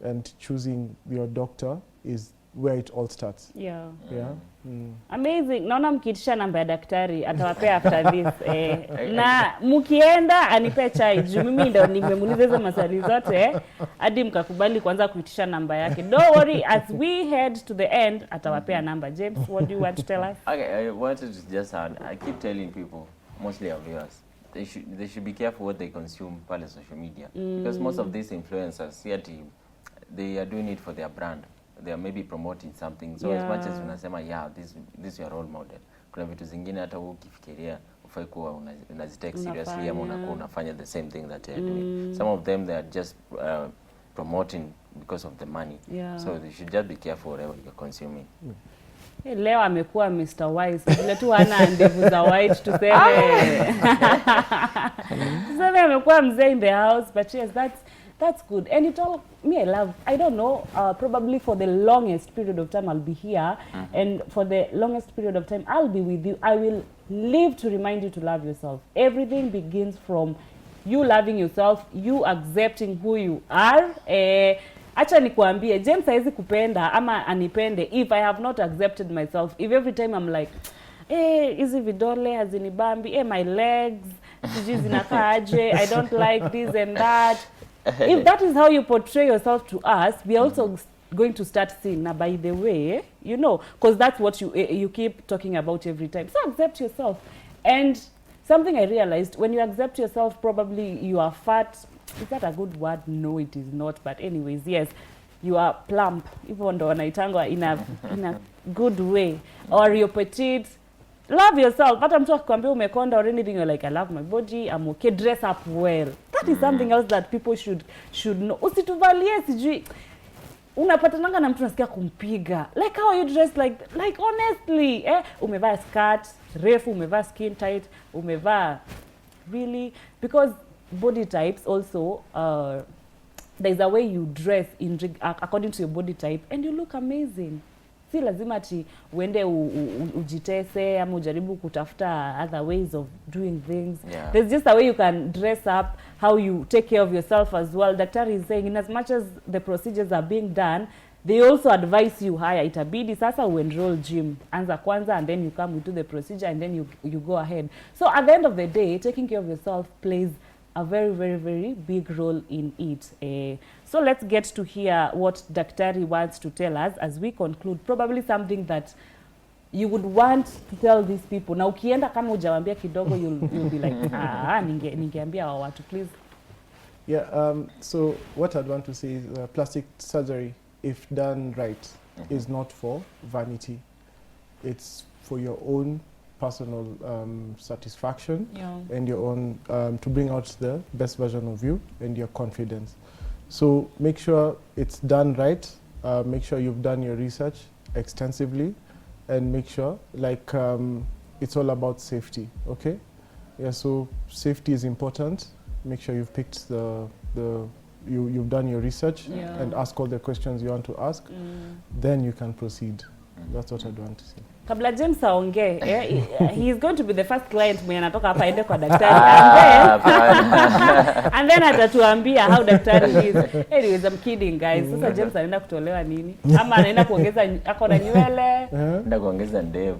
and choosing your doctor is where it all starts. Yeah. Yeah. Amazing. Naona mkiitisha namba ya daktari atawapea after this. Na mkienda anipe chai. Juu mimi ndo nimemuuliza hizo maswali zote hadi mkakubali kwanza kuitisha namba yake. Don't worry, as we head to the end atawapea namba. James, what do you want to tell us? Okay, I wanted to just add, I keep telling people, mostly our viewers, they should be careful what they consume pale social media, because most of these influencers, they are doing it for their brand. They are maybe promoting something. So as much as unasema, this is your role model, kuna vitu zingine hata ukifikiria ufai kuwa unazitake seriously ama unakuwa unafanya the same thing that they're doing. Some of them, they are just promoting because of the money. So they should just be careful whatever you're consuming. Leo amekuwa Mr. Wise. Vile tu hana ndevu za white tuseme. Tuseme amekuwa mzee in the house, but yes, that's good. And it all, I don't know, probably for the longest period of time I'll be here, and for the longest period of time I'll be with you. I will live to remind you to love yourself. Everything begins from you loving yourself, you accepting who you are. Acha nikuambie, James haizi kupenda ama anipende if I have not accepted myself. If every time I'm like, hizi vidole hazinibambi, my legs sijui zinakaaje, I don't like this and that. If that is how you portray yourself to us, we are also going to start seeing, now by the way, you know, because that's what you keep talking about every time. So accept yourself. And something I realized, when you accept yourself, probably you are fat. Is that a good word? No, it is not. But anyways, yes, you are plump. Even though wanaitangwa in a good way. Or you're petite. Love yourself. But I'm talking about umekonda or anything, you're like, I love my body, I'm okay, dress up well. That is something else that people should know. Usituvalie sijui. Unapatananga na mtu nasikia kumpiga. Like how you dress, like honestly, umevaa skirt refu, umevaa skin tight, umevaa really, because body types also, there's a way you dress according to your body type, and you look amazing. Si lazima ati uende ujitese ama ujaribu kutafuta other ways of doing things. There's just a way you can dress up, how you take care of yourself as well. Daktari is saying, in as much as the procedures are being done, they also advise you, haya itabidi sasa enroll gym, anza kwanza, and then you come, we do the procedure, and then you go ahead. So at the end of the day, taking care of yourself plays a very, very, very big role in it. So let's get to hear what Daktari wants to tell us as we conclude. Probably something that you would want to tell these people. Na ukienda kama hujawambia kidogo, you'll be like, ningeambia wa watu, please. Yeah, so what I'd want to say is plastic surgery, if done right, is not for vanity. It's for your own personal satisfaction and your own, to bring out the best version of you and your confidence. So make sure it's done right, make sure you've done your research extensively, and make sure it's all about safety, okay? Yeah, so safety is important. Make sure you've picked you've done your research and ask all the questions you want to ask, then you can proceed. That's what I'd want to say. Kabla James aongee, he is going to be the first client mwenye anatoka hapa aende kwa daktari, and then atatuambia how daktari is. Anyways, I'm kidding guys. Sasa James anaenda kutolewa nini? Ama anaenda kuongeza ako na nywele? Anaenda kuongeza ndevu.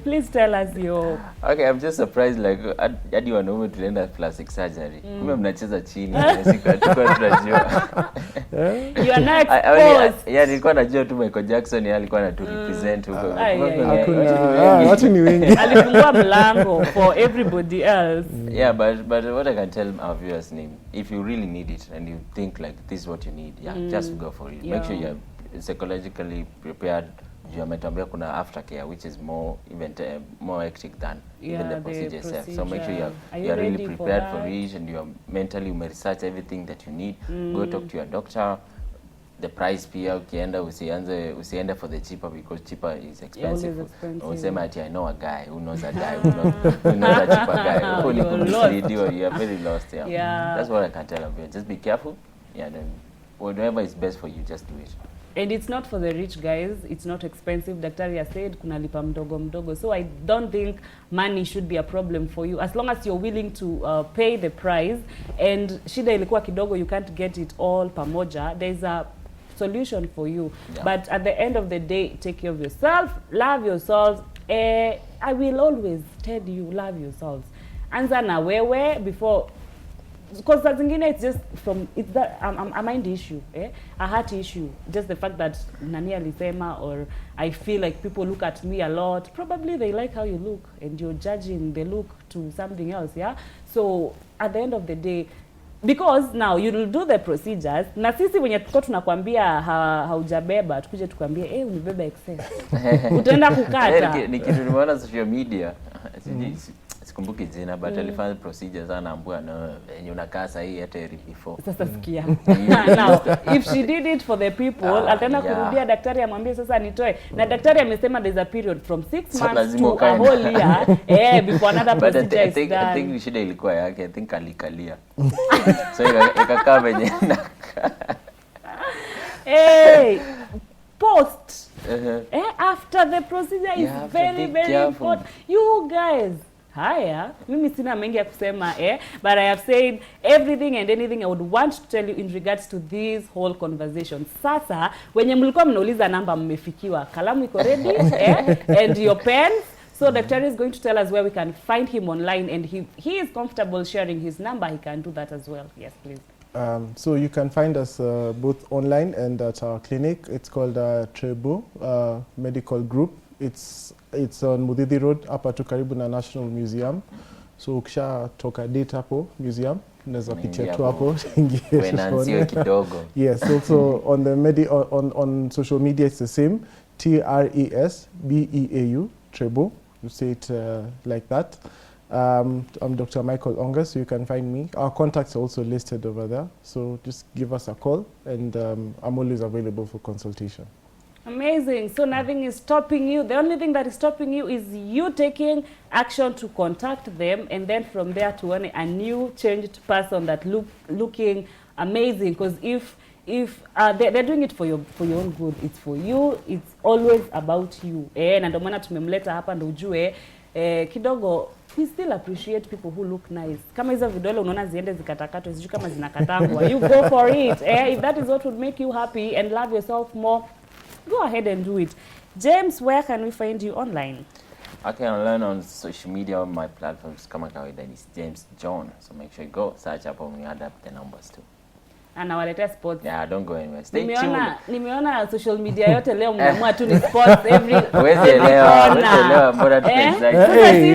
Please tell us your... Okay, I'm just surprised like hadi wanaume tulienda plastic surgery. Kumbe mnacheza chini. Sikuwa tunajua. You are not exposed. Yeah, nilikuwa najua tu Michael Jackson yeye alikuwa anatu represent huko. Watu ni wengi. Alifungua mlango for everybody else. Yeah, but what I can tell our viewers, if you really need it and you think like this is what you need, just go for it. Make sure you're psychologically prepared. You ametambia kuna aftercare, which is more more hectic than even the procedure itself. So make sure you're really prepared for it, and you're mentally research everything that you need. Go talk to your doctor. The price pia ukienda usiende for the cheaper, because cheaper is expensive. Usema ati I know a guy who knows a guy who knows a cheaper guy. Who you are very lost. Yeah. That's what I can tell you. Just be careful. Yeah, then whatever is best for you, just do it. And it's not for the rich guys. It's not expensive. Daktari has said kuna lipa mdogo mdogo. So I don't think money should be a problem for you, as long as you're willing to pay the price. And shida ilikuwa kidogo, you can't get it all pamoja. There's a solution for you. Yeah. But at the end of the day, take care of yourself, love yourselves. I will always tell you, love yourselves. Anza na wewe before, because that zingine, it's just from, it's that a mind issue, a heart issue. Just the fact that nani alisema, or I feel like people look at me a lot. Probably they like how you look, and you're judging the look to something else. Yeah. So at the end of the day, because now you will do the procedures, na sisi wenye tuko tunakwambia haujabeba, tukuje tukwambie umebeba excess. Utaenda kukata. Ni kitu nimeona social media. Sikumbuki jina, but alifanya procedures anaambia yenye unakaa sasa hii hata before. Sasa sikia. Now if she did it for the people, ataenda kurudia daktari amwambie sasa nitoe. Na daktari amesema there's a period from 6 months to a whole year before another procedure is done. I think shida ilikuwa yake, I think alikalia. So ikakaa venye post after the procedure is very important. You guys, haya, mimi sina mengi ya kusema but I have said everything and anything I would want to tell you in regards to this whole conversation. Sasa wenye mlikuwa mnauliza namba mmefikiwa, kalamu iko ready and your pens. So Daktari is going to tell us where we can find him online, and he is comfortable sharing his number. He can do that as well. Yes, please. So you can find us both online and at our clinic. It's called Trebu Medical Group. It's on Mudhidi Road, hapa tu karibu na National Museum. So ukisha toka date hapo museum, unaweza pitia tu hapo. Yes, also on the on social media it's the same, TRESBEAU, Trebu. You say it like that. I'm Dr. Michael Ongas, so you can find me. Our contacts are also listed over there, so just give us a call, and I'm always available for consultation. Amazing. So nothing is stopping you. The only thing that is stopping you is you taking action to contact them, and then from there to a new changed person that looking amazing. Because if they're doing it for your own good, it's for you. It's always about you. Na ndio maana tumemleta hapa ndo ujue kidogo. We still appreciate people who look nice. Kama hizo vidole unaona ziende zikatakatwa, sijui kama zinakatangwa. You go for it. If that is what would make you happy and love yourself more, go ahead and do it. James, where can we find you online? I can learn on social media on my platforms. Kama kawaida is James John. So make sure you go search up and we add up the numbers too. Anawaletea sports. Yeah, don't go anywhere. Stay tuned. Nimeona social media yote leo mnaamua tu ni sports every. Wewe leo mbona tunaexaggerate.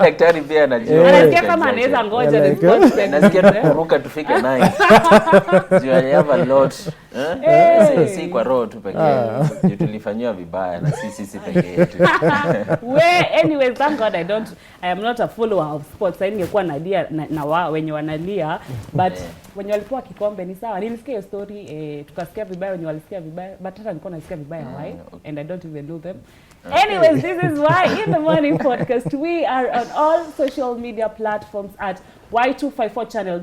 Daktari pia anajua. Anasikia kama anaweza ngoja ni sports. Nasikia kuruka tufike 9. You have a lot. Si kwa roho tu pekee. Tulifanywa vibaya na sisi pekee yetu. Anyway, thank God I am not a follower of sports. Ningekuwa nalia na wao wenye wanalia, but wenye walikuwa kikombe ni sawa. Nilisikia hiyo story, tukasikia vibaya wenye walisikia vibaya, but hata nilikuwa nasikia vibaya why, and I don't even know them. Anyways, this is why in the morning podcast we are on all social media platforms at Y254 channel.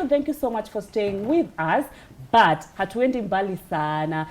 Thank you so much for staying with us. But hatuendi mbali sana.